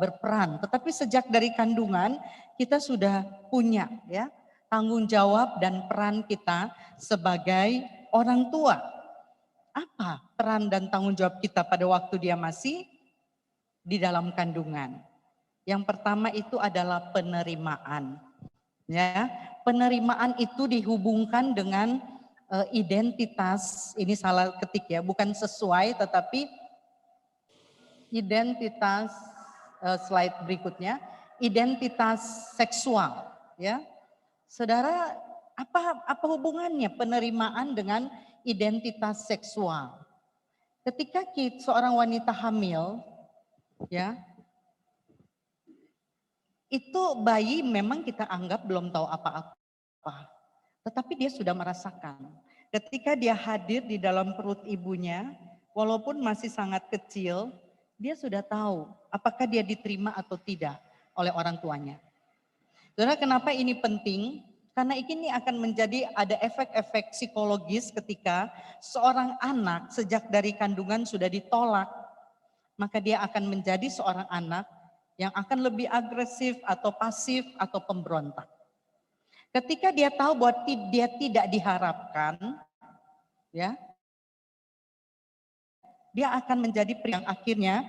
berperan. Tetapi sejak dari kandungan kita sudah punya ya tanggung jawab dan peran kita sebagai orang tua. Apa peran dan tanggung jawab kita pada waktu dia masih di dalam kandungan? Yang pertama itu adalah penerimaan. Ya, penerimaan itu dihubungkan dengan identitas, ini salah ketik ya, bukan sesuai tetapi identitas slide berikutnya, identitas seksual ya. Saudara, apa hubungannya penerimaan dengan identitas seksual? Ketika seorang wanita hamil ya, itu bayi memang kita anggap belum tahu apa-apa, tetapi dia sudah merasakan. Ketika dia hadir di dalam perut ibunya, walaupun masih sangat kecil, dia sudah tahu apakah dia diterima atau tidak oleh orang tuanya. Saudara, kenapa ini penting? Karena ini akan menjadi ada efek-efek psikologis ketika seorang anak sejak dari kandungan sudah ditolak, maka dia akan menjadi seorang anak yang akan lebih agresif atau pasif atau pemberontak. Ketika dia tahu bahwa dia tidak diharapkan, ya, dia akan menjadi pria yang akhirnya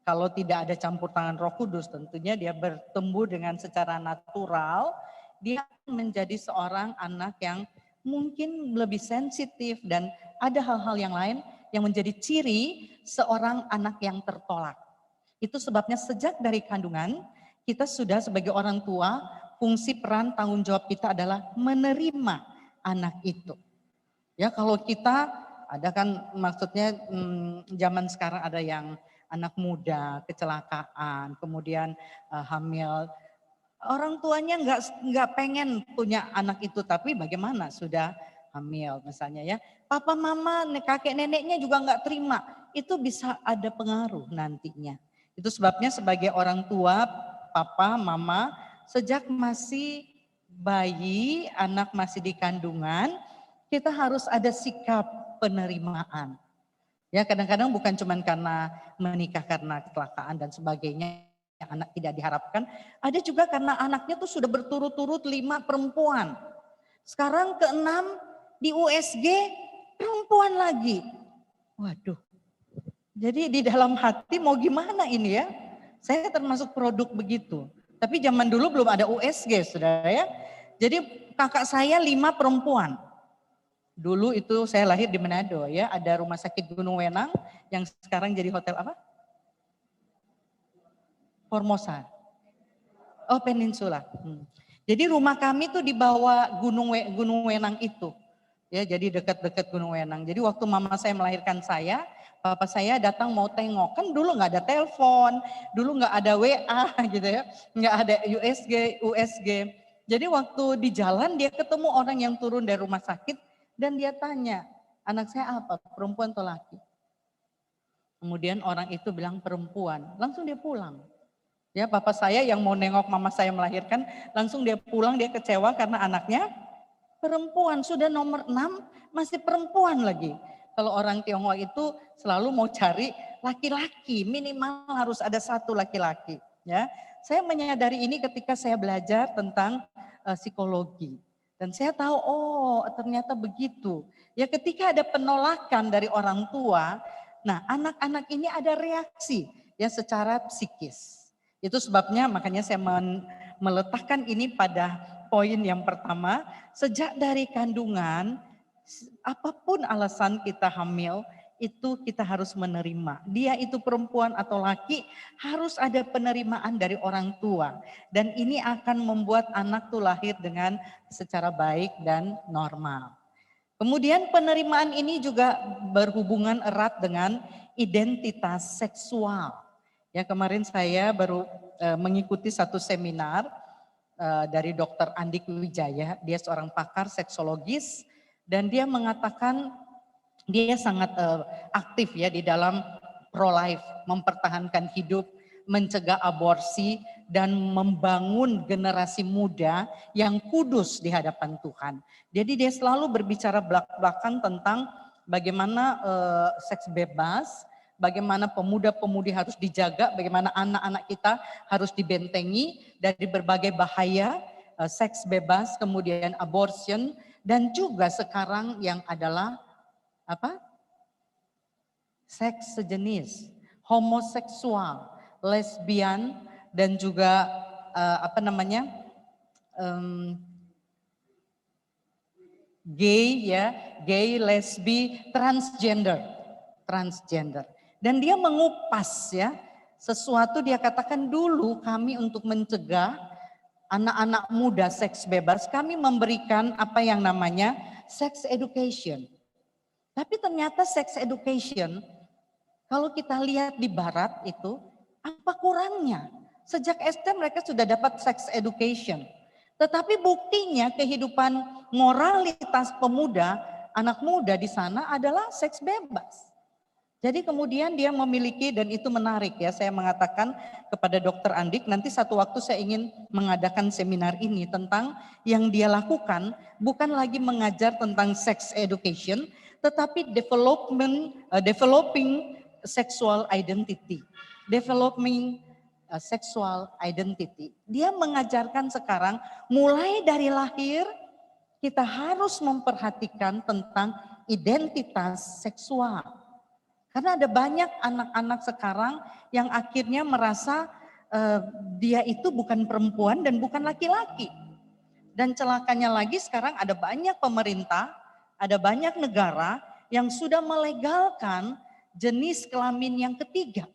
kalau tidak ada campur tangan Roh Kudus, tentunya dia bertumbuh dengan secara natural, dia menjadi seorang anak yang mungkin lebih sensitif dan ada hal-hal yang lain yang menjadi ciri seorang anak yang tertolak. Itu sebabnya sejak dari kandungan kita sudah sebagai orang tua, fungsi peran tanggung jawab kita adalah menerima anak itu. Ya, kalau kita ada kan maksudnya zaman sekarang ada yang anak muda kecelakaan, kemudian hamil. Orang tuanya nggak pengen punya anak itu, tapi bagaimana sudah hamil misalnya ya. Papa mama kakek neneknya juga nggak terima, itu bisa ada pengaruh nantinya. Itu sebabnya sebagai orang tua, papa mama sejak masih bayi, anak masih di kandungan, kita harus ada sikap penerimaan. Ya, kadang-kadang bukan cuma karena menikah karena kecelakaan dan sebagainya, anak tidak diharapkan. Ada juga karena anaknya tuh sudah berturut-turut 5 perempuan. Sekarang ke-6 di USG perempuan lagi. Waduh. Jadi di dalam hati mau gimana ini ya? Saya termasuk produk begitu. Tapi zaman dulu belum ada USG, saudara ya. Jadi kakak saya 5 perempuan. Dulu itu saya lahir di Manado ya, ada rumah sakit Gunung Wenang yang sekarang jadi hotel apa? Formosa. Oh, Peninsula. Jadi rumah kami tuh di bawah Gunung Wenang itu. Ya, jadi dekat-dekat Gunung Wenang. Jadi waktu mama saya melahirkan saya, papa saya datang mau tengok. Kan dulu nggak ada telepon, dulu nggak ada WA gitu ya, nggak ada USG. Jadi waktu di jalan dia ketemu orang yang turun dari rumah sakit dan dia tanya, anak saya apa, perempuan atau laki? Kemudian orang itu bilang perempuan, langsung dia pulang. Ya, papa saya yang mau nengok mama saya melahirkan, langsung dia pulang, dia kecewa karena anaknya perempuan, sudah nomor 6 masih perempuan lagi. Kalau orang Tionghoa itu selalu mau cari laki-laki, minimal harus ada satu laki-laki. Ya, saya menyadari ini ketika saya belajar tentang psikologi. Dan saya tahu, oh ternyata begitu. Ya, ketika ada penolakan dari orang tua, nah anak-anak ini ada reaksi ya secara psikis. Itu sebabnya makanya saya meletakkan ini pada poin yang pertama, sejak dari kandungan, apapun alasan kita hamil, itu kita harus menerima. Dia itu perempuan atau laki, harus ada penerimaan dari orang tua. Dan ini akan membuat anak tuh lahir dengan secara baik dan normal. Kemudian penerimaan ini juga berhubungan erat dengan identitas seksual. Ya, kemarin saya baru mengikuti satu seminar dari Dr. Andik Wijaya, dia seorang pakar seksologis dan dia mengatakan dia sangat aktif ya di dalam pro-life, mempertahankan hidup, mencegah aborsi dan membangun generasi muda yang kudus di hadapan Tuhan. Jadi dia selalu berbicara belak-belakan tentang bagaimana seks bebas, bagaimana pemuda-pemudi harus dijaga, bagaimana anak-anak kita harus dibentengi dari berbagai bahaya, seks bebas, kemudian abortion, dan juga sekarang yang adalah apa? Seks sejenis, homoseksual, lesbian, dan juga gay ya, gay, lesbi, transgender. Dan dia mengupas ya, sesuatu dia katakan dulu kami untuk mencegah anak-anak muda seks bebas, kami memberikan apa yang namanya sex education. Tapi ternyata sex education, kalau kita lihat di barat itu, apa kurangnya? Sejak SD mereka sudah dapat sex education. Tetapi buktinya kehidupan moralitas pemuda, anak muda di sana adalah seks bebas. Jadi kemudian dia memiliki, dan itu menarik ya, saya mengatakan kepada Dr. Andik, nanti satu waktu saya ingin mengadakan seminar ini tentang yang dia lakukan, bukan lagi mengajar tentang sex education, tetapi developing sexual identity. Developing sexual identity. Dia mengajarkan sekarang mulai dari lahir kita harus memperhatikan tentang identitas seksual. Karena ada banyak anak-anak sekarang yang akhirnya merasa dia itu bukan perempuan dan bukan laki-laki. Dan celakanya lagi sekarang ada banyak pemerintah, ada banyak negara yang sudah melegalkan jenis kelamin yang ketiga.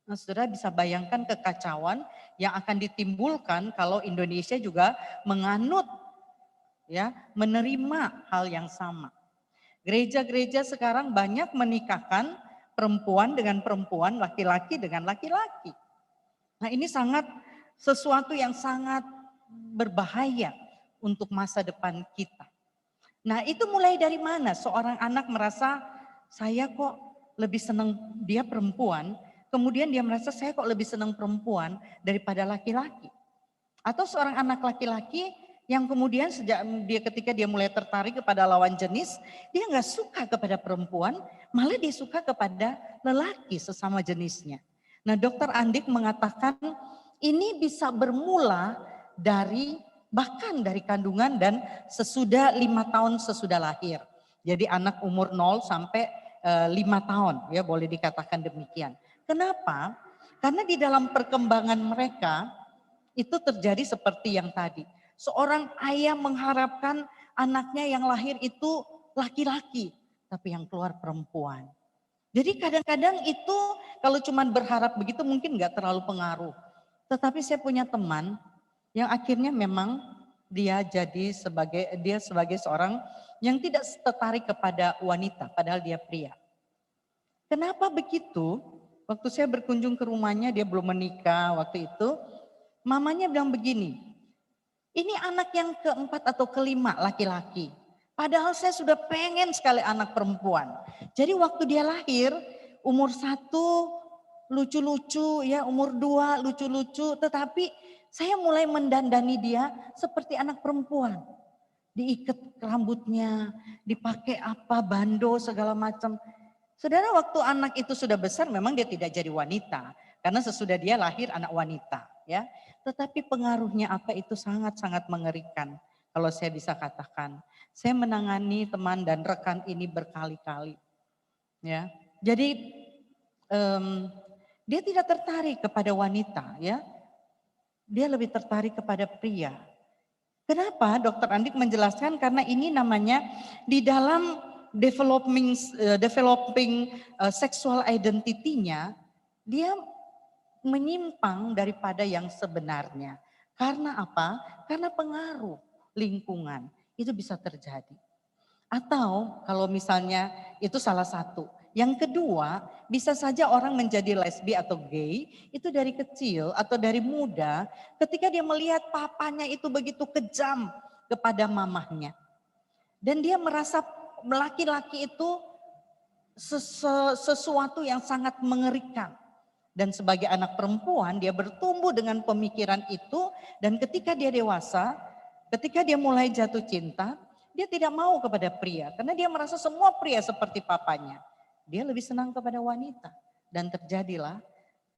Nah, saudara bisa bayangkan kekacauan yang akan ditimbulkan kalau Indonesia juga menganut, ya, menerima hal yang sama. Gereja-gereja sekarang banyak menikahkan perempuan dengan perempuan, laki-laki dengan laki-laki. Nah, ini sesuatu yang sangat berbahaya untuk masa depan kita. Nah, itu mulai dari mana? Seorang anak merasa saya kok lebih senang dia perempuan, kemudian dia merasa saya kok lebih senang perempuan daripada laki-laki. Atau seorang anak laki-laki yang kemudian ketika dia mulai tertarik kepada lawan jenis, dia nggak suka kepada perempuan, malah dia suka kepada lelaki sesama jenisnya. Nah, Dr. Andik mengatakan ini bisa bermula bahkan dari kandungan dan sesudah 5 tahun sesudah lahir. Jadi anak umur 0 sampai 5 tahun, ya boleh dikatakan demikian. Kenapa? Karena di dalam perkembangan mereka itu terjadi seperti yang tadi. Seorang ayah mengharapkan anaknya yang lahir itu laki-laki, tapi yang keluar perempuan. Jadi kadang-kadang itu kalau cuma berharap begitu mungkin nggak terlalu pengaruh. Tetapi saya punya teman yang akhirnya memang dia sebagai seorang yang tidak tertarik kepada wanita, padahal dia pria. Kenapa begitu? Waktu saya berkunjung ke rumahnya, dia belum menikah waktu itu. Mamanya bilang begini, ini anak yang keempat atau kelima laki-laki. Padahal saya sudah pengen sekali anak perempuan. Jadi waktu dia lahir, umur 1 lucu-lucu, ya umur 2 lucu-lucu. Tetapi saya mulai mendandani dia seperti anak perempuan. Diikat rambutnya, dipakai bando segala macam. Saudara, waktu anak itu sudah besar memang dia tidak jadi wanita. Karena sesudah dia lahir anak wanita, ya. Tetapi pengaruhnya itu sangat-sangat mengerikan. Kalau saya bisa katakan, saya menangani teman dan rekan ini berkali-kali. Ya, jadi dia tidak tertarik kepada wanita, ya. Dia lebih tertarik kepada pria. Kenapa? Dr. Andik menjelaskan karena ini namanya di dalam developing sexual identity-nya, dia menyimpang daripada yang sebenarnya. Karena apa? Karena pengaruh lingkungan itu bisa terjadi. Atau kalau misalnya itu salah satu. Yang kedua, bisa saja orang menjadi lesbi atau gay itu dari kecil atau dari muda ketika dia melihat papanya itu begitu kejam kepada mamahnya. Dan dia merasa laki-laki itu sesuatu yang sangat mengerikan. Dan sebagai anak perempuan dia bertumbuh dengan pemikiran itu, dan ketika dia dewasa, ketika dia mulai jatuh cinta, dia tidak mau kepada pria karena dia merasa semua pria seperti papanya. dia lebih senang kepada wanita. Dan terjadilah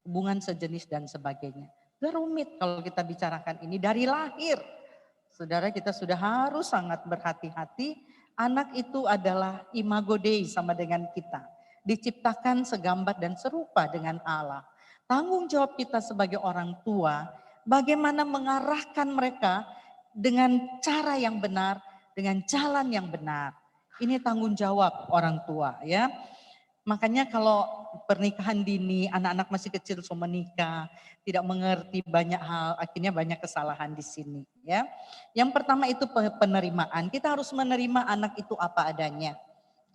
hubungan sejenis dan sebagainya. Itu rumit kalau kita bicarakan ini dari lahir. Saudara, kita sudah harus sangat berhati-hati. Anak itu adalah imago Dei sama dengan kita. Diciptakan segambar dan serupa dengan Allah. Tanggung jawab kita sebagai orang tua, bagaimana mengarahkan mereka dengan cara yang benar, dengan jalan yang benar. Ini tanggung jawab orang tua ya. Makanya kalau pernikahan dini, anak-anak masih kecil so menikah, tidak mengerti banyak hal, akhirnya banyak kesalahan di sini ya. Yang pertama itu penerimaan. Kita harus menerima anak itu apa adanya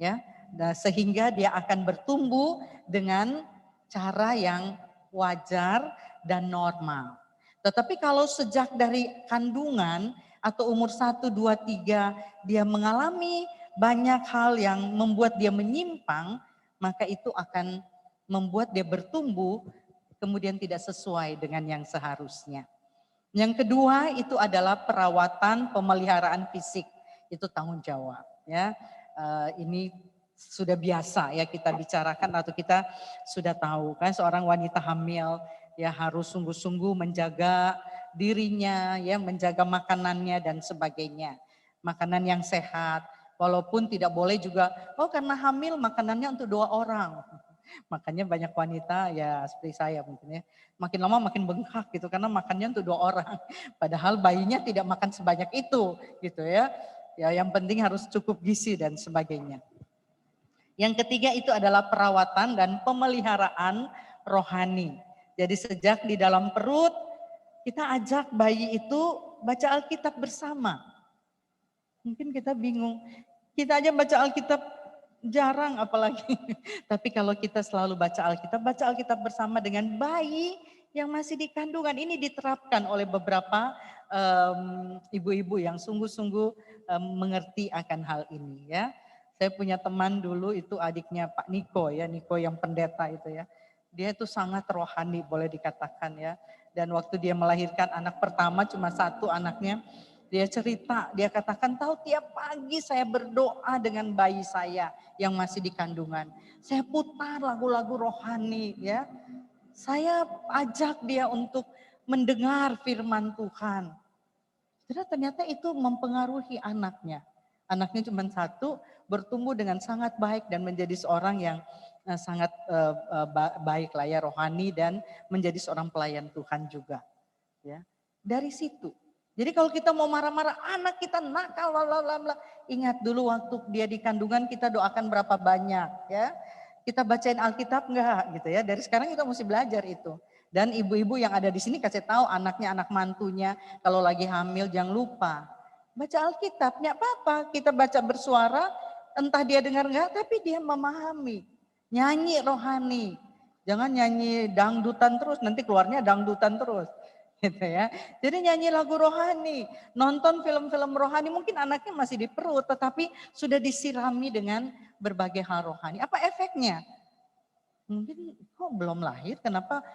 ya. Nah, sehingga dia akan bertumbuh dengan cara yang wajar dan normal. Tetapi kalau sejak dari kandungan atau umur 1, 2, 3 dia mengalami banyak hal yang membuat dia menyimpang, maka itu akan membuat dia bertumbuh kemudian tidak sesuai dengan yang seharusnya. Yang kedua itu adalah perawatan pemeliharaan fisik, itu tanggung jawab ya. Ini sudah biasa ya kita bicarakan atau kita sudah tahu kan seorang wanita hamil ya harus sungguh-sungguh menjaga dirinya ya, menjaga makanannya dan sebagainya. Makanan yang sehat, walaupun tidak boleh juga karena hamil makanannya untuk 2 orang. Makanya banyak wanita ya seperti saya mungkin ya, makin lama makin bengkak gitu karena makannya untuk 2 orang. Padahal bayinya tidak makan sebanyak itu gitu ya. Ya yang penting harus cukup gizi dan sebagainya. Yang ketiga itu adalah perawatan dan pemeliharaan rohani. Jadi sejak di dalam perut kita ajak bayi itu baca Alkitab bersama. Mungkin kita bingung, kita aja baca Alkitab jarang apalagi. Tapi kalau kita selalu baca Alkitab bersama dengan bayi yang masih di kandungan. Ini diterapkan oleh beberapa ibu-ibu yang sungguh-sungguh mengerti akan hal ini ya. Saya punya teman dulu itu adiknya Pak Niko ya, Niko yang pendeta itu ya. Dia itu sangat rohani boleh dikatakan ya. Dan waktu dia melahirkan anak pertama cuma 1 anaknya, dia cerita, dia katakan tahu tiap pagi saya berdoa dengan bayi saya yang masih di kandungan. Saya putar lagu-lagu rohani ya. Saya ajak dia untuk mendengar firman Tuhan. Ternyata itu mempengaruhi anaknya. Anaknya cuma 1, bertumbuh dengan sangat baik dan menjadi seorang yang sangat baik lah ya, rohani dan menjadi seorang pelayan Tuhan juga. Ya, dari situ. Jadi kalau kita mau marah-marah, anak kita nakal, ingat dulu waktu dia di kandungan kita doakan berapa banyak ya. Kita bacain Alkitab enggak gitu ya. Dari sekarang kita mesti belajar itu. Dan ibu-ibu yang ada di sini kasih tahu anaknya, anak mantunya kalau lagi hamil jangan lupa baca Alkitab. Enggak apa-apa, kita baca bersuara, entah dia dengar enggak, tapi dia memahami. Nyanyi rohani. Jangan nyanyi dangdutan terus, nanti keluarnya dangdutan terus. Gitu ya. Jadi nyanyi lagu rohani, nonton film-film rohani, mungkin anaknya masih di perut tetapi sudah disirami dengan berbagai hal rohani. Apa efeknya? Mungkin kok belum lahir, kenapa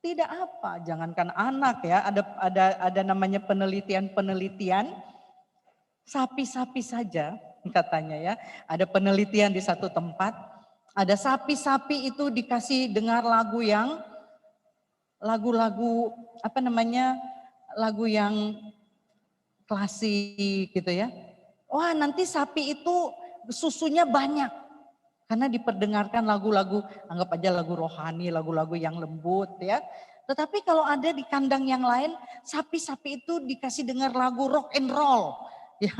tidak apa? Jangankan anak ya, ada namanya penelitian sapi-sapi saja katanya ya. Ada penelitian di satu tempat, ada sapi-sapi itu dikasih dengar lagu-lagu lagu yang klasik gitu ya. Wah, nanti sapi itu susunya banyak. Karena diperdengarkan lagu-lagu, anggap aja lagu rohani, lagu-lagu yang lembut ya. Tetapi kalau ada di kandang yang lain, sapi-sapi itu dikasih dengar lagu rock and roll. Ya.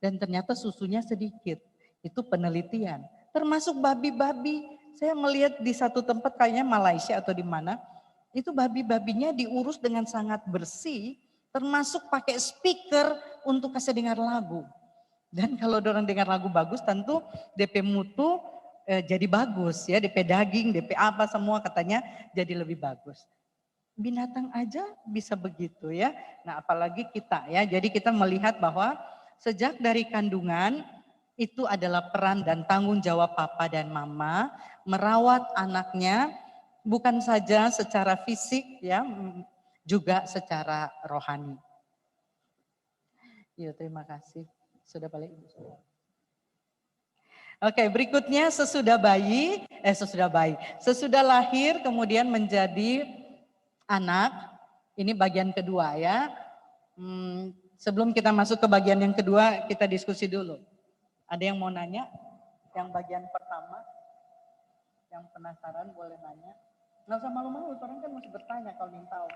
Dan ternyata susunya sedikit. Itu penelitian. Termasuk babi-babi. Saya melihat di satu tempat kayaknya Malaysia atau di mana. Itu babi-babinya diurus dengan sangat bersih. Termasuk pakai speaker untuk kasih dengar lagu. Dan kalau orang dengar lagu bagus tentu DP mutu jadi bagus ya, DP daging, DP apa semua katanya jadi lebih bagus. Binatang aja bisa begitu ya. Nah, apalagi kita ya. Jadi kita melihat bahwa sejak dari kandungan itu adalah peran dan tanggung jawab papa dan mama merawat anaknya bukan saja secara fisik ya, juga secara rohani. Ya, terima kasih. Sudah balik Ibu. Oke, berikutnya sesudah lahir kemudian menjadi anak. Ini bagian kedua ya. Sebelum kita masuk ke bagian yang kedua, kita diskusi dulu. Ada yang mau nanya? Yang bagian pertama, yang penasaran boleh nanya. Nggak usah malu-malu, orang kan masih bertanya kalau ingin tahu.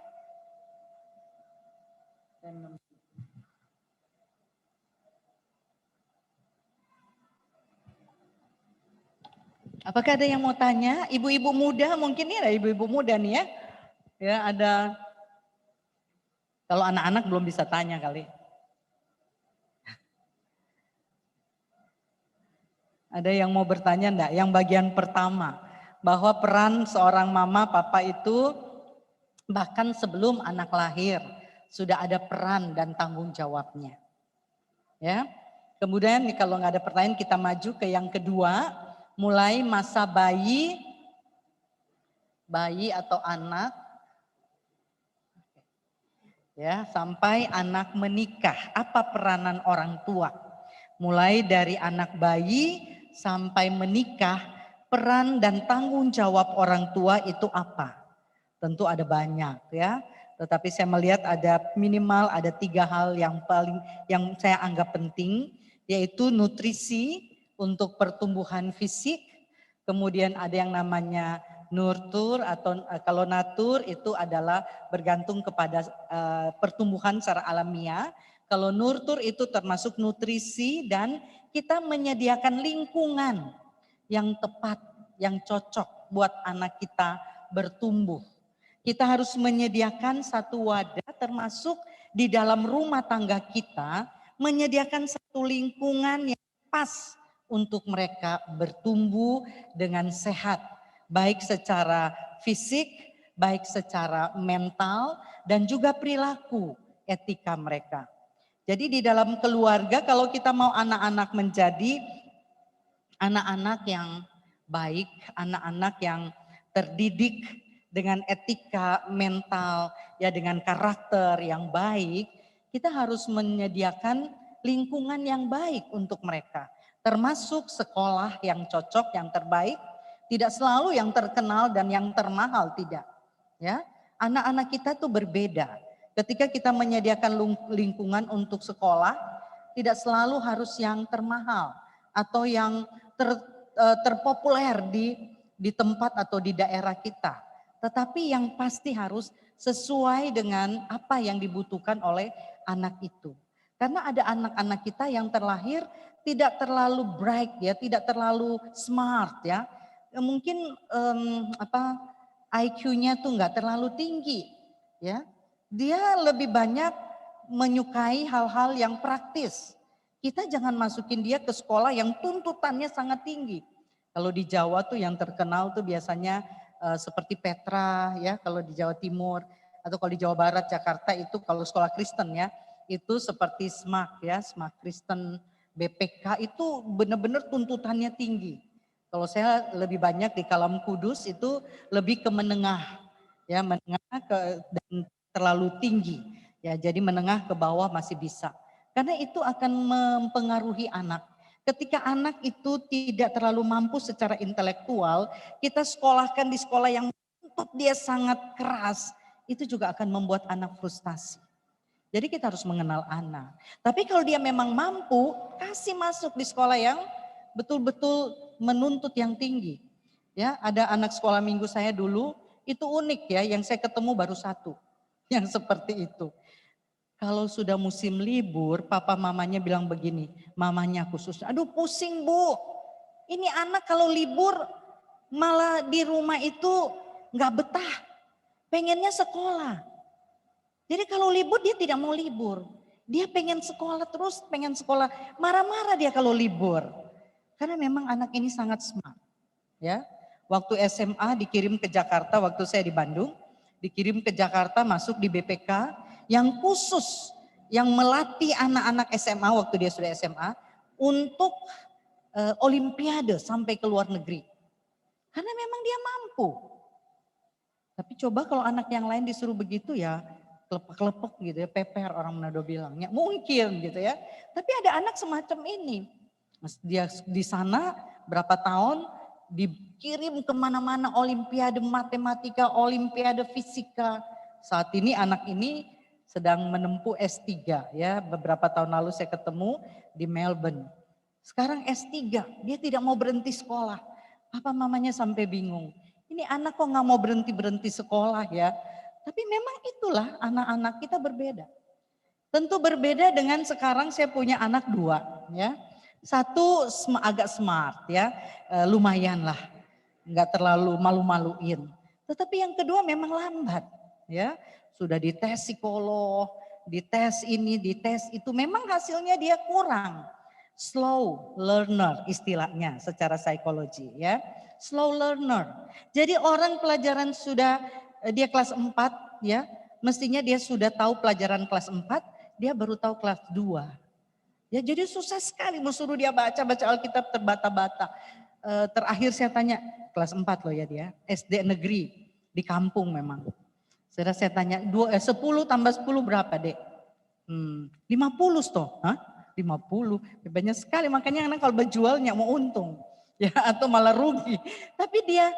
Apakah ada yang mau tanya? Ibu-ibu muda mungkin ya, ibu-ibu muda nih ya. Ya ada. Kalau anak-anak belum bisa tanya kali. Ada yang mau bertanya enggak? Yang bagian pertama, bahwa peran seorang mama papa itu bahkan sebelum anak lahir sudah ada peran dan tanggung jawabnya. Ya. Kemudian kalau nggak ada pertanyaan kita maju ke yang kedua, mulai masa bayi atau anak ya sampai anak menikah. Apa peranan orang tua? Mulai dari anak bayi sampai menikah, peran dan tanggung jawab orang tua itu apa? Tentu ada banyak ya. Tetapi saya melihat ada minimal ada 3 hal yang saya anggap penting, yaitu nutrisi untuk pertumbuhan fisik, kemudian ada yang namanya nurtur atau kalau natur itu adalah bergantung kepada pertumbuhan secara alamiah. Kalau nurtur itu termasuk nutrisi dan kita menyediakan lingkungan yang tepat, yang cocok buat anak kita bertumbuh. Kita harus menyediakan satu wadah termasuk di dalam rumah tangga kita, menyediakan satu lingkungan yang pas untuk mereka bertumbuh dengan sehat, baik secara fisik, baik secara mental, dan juga perilaku etika mereka. Jadi di dalam keluarga kalau kita mau anak-anak menjadi anak-anak yang baik, anak-anak yang terdidik dengan etika mental, ya dengan karakter yang baik, kita harus menyediakan lingkungan yang baik untuk mereka. Termasuk sekolah yang cocok, yang terbaik, tidak selalu yang terkenal dan yang termahal, tidak. Ya, anak-anak kita tuh berbeda. Ketika kita menyediakan lingkungan untuk sekolah, tidak selalu harus yang termahal atau yang terpopuler di tempat atau di daerah kita. Tetapi yang pasti harus sesuai dengan apa yang dibutuhkan oleh anak itu. Karena ada anak-anak kita yang terlahir tidak terlalu bright ya, tidak terlalu smart ya. Mungkin IQ-nya tuh nggak terlalu tinggi ya. Dia lebih banyak menyukai hal-hal yang praktis. Kita jangan masukin dia ke sekolah yang tuntutannya sangat tinggi. Kalau di Jawa tuh yang terkenal tuh biasanya seperti Petra ya, kalau di Jawa Timur atau kalau di Jawa Barat Jakarta itu kalau sekolah Kristen ya, itu seperti SMAK ya, SMAK Kristen BPK itu benar-benar tuntutannya tinggi. Kalau saya lebih banyak di Kalam Kudus itu lebih ke menengah ya, menengah dan terlalu tinggi ya, jadi menengah ke bawah masih bisa. Karena itu akan mempengaruhi anak. Ketika anak itu tidak terlalu mampu secara intelektual, kita sekolahkan di sekolah yang menuntut dia sangat keras, itu juga akan membuat anak frustasi. Jadi kita harus mengenal anak. Tapi kalau dia memang mampu, kasih masuk di sekolah yang betul-betul menuntut yang tinggi. Ya, ada anak sekolah minggu saya dulu, itu unik ya, yang saya ketemu baru satu. Yang seperti itu. Kalau sudah musim libur, papa mamanya bilang begini, mamanya khusus, aduh pusing bu, ini anak kalau libur malah di rumah itu nggak betah, pengennya sekolah. Jadi kalau libur dia tidak mau libur, dia pengen sekolah terus, pengen sekolah, marah-marah dia kalau libur. Karena memang anak ini sangat smart. Ya, waktu SMA dikirim ke Jakarta, waktu saya di Bandung, dikirim ke Jakarta masuk di BPK, yang khusus yang melatih anak-anak SMA waktu dia sudah SMA untuk olimpiade sampai ke luar negeri. Karena memang dia mampu. Tapi coba kalau anak yang lain disuruh begitu ya kelepek-kelepek gitu ya, peper orang Manado bilang. Ya mungkin gitu ya. Tapi ada anak semacam ini. Dia di sana berapa tahun dikirim kemana-mana, olimpiade matematika, olimpiade fisika. Saat ini anak ini sedang menempuh S3 ya. Beberapa tahun lalu saya ketemu di Melbourne. Sekarang S3, dia tidak mau berhenti sekolah. Papa mamanya sampai bingung. Ini anak kok nggak mau berhenti sekolah ya. Tapi memang itulah anak-anak kita berbeda. Tentu berbeda dengan sekarang saya punya anak 2 ya. Satu agak smart ya, lumayan lah. Nggak terlalu malu-maluin. Tetapi yang kedua memang lambat ya. Sudah dites psikolog, dites ini, dites itu, memang hasilnya dia kurang. Slow learner istilahnya secara psikologi ya. Slow learner. Jadi orang pelajaran sudah dia kelas 4 ya, mestinya dia sudah tahu pelajaran kelas 4, dia baru tahu kelas 2. Ya jadi susah sekali mau suruh dia baca Alkitab terbata-bata. Terakhir saya tanya, kelas 4 loh ya dia, SD negeri di kampung memang. Saya tanya 10 tambah 10 berapa dek? 50 toh, hah? 50, banyak sekali, makanya anak kalau berjualnya mau untung ya atau malah rugi. Tapi dia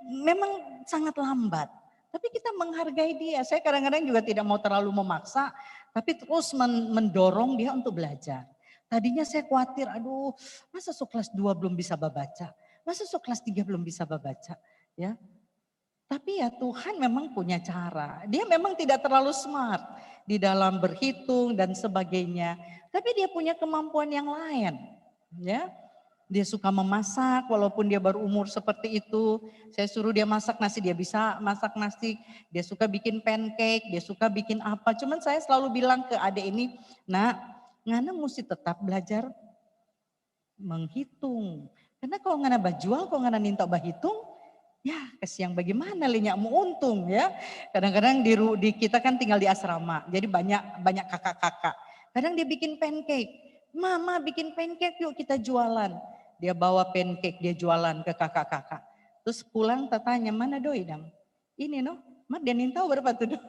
memang sangat lambat. Tapi kita menghargai dia. Saya kadang-kadang juga tidak mau terlalu memaksa, tapi terus mendorong dia untuk belajar. Tadinya saya khawatir, aduh masa kelas 2 belum bisa baca, masa kelas 3 belum bisa baca ya. Tapi ya Tuhan memang punya cara. Dia memang tidak terlalu smart di dalam berhitung dan sebagainya. Tapi dia punya kemampuan yang lain. Ya, dia suka memasak walaupun dia baru umur seperti itu. Saya suruh dia masak nasi, dia bisa masak nasi. Dia suka bikin pancake, dia suka bikin apa. Cuman saya selalu bilang ke adik ini, nak, ngana mesti tetap belajar menghitung. Karena kalau ngana bajual, kalau ngana ninta bahitung, ya kesiang bagaimana linya mau untung ya. Kadang-kadang di kita kan tinggal di asrama, jadi banyak kakak-kakak. Kadang dia bikin pancake, mama bikin pancake yuk kita jualan. Dia bawa pancake, dia jualan ke kakak-kakak. Terus pulang tanya, mana doi dang? Ini no, mak dia nintau berapa tuh doi?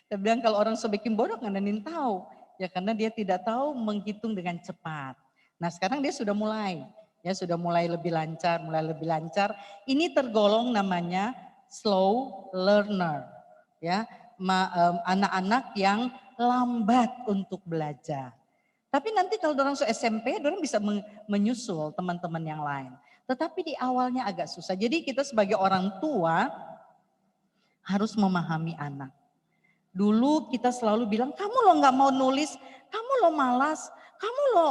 Dia bilang kalau orang sebikin bodoh nggak nintau. Ya karena dia tidak tahu menghitung dengan cepat. Nah sekarang dia sudah mulai. Ya sudah mulai lebih lancar. Ini tergolong namanya slow learner. Ya, anak-anak yang lambat untuk belajar. Tapi nanti kalau orang SMP, orang bisa menyusul teman-teman yang lain. Tetapi di awalnya agak susah. Jadi kita sebagai orang tua harus memahami anak. Dulu kita selalu bilang, kamu lo nggak mau nulis, kamu lo malas, kamu lo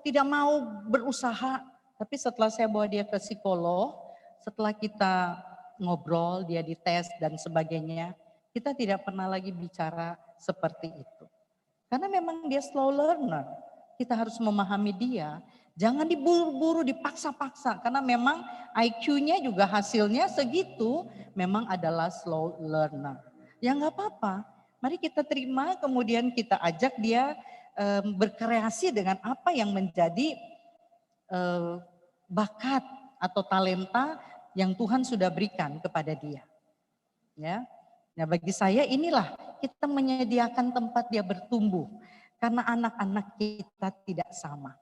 tidak mau berusaha. Tapi setelah saya bawa dia ke psikolog, setelah kita ngobrol, dia dites dan sebagainya, kita tidak pernah lagi bicara seperti itu. Karena memang dia slow learner, kita harus memahami dia. Jangan diburu-buru, dipaksa-paksa, karena memang IQ-nya juga hasilnya segitu, memang adalah slow learner. Ya nggak apa-apa, mari kita terima, kemudian kita ajak dia berkreasi dengan apa yang menjadi bakat atau talenta yang Tuhan sudah berikan kepada dia. Ya, nah bagi saya inilah kita menyediakan tempat dia bertumbuh, karena anak-anak kita tidak sama.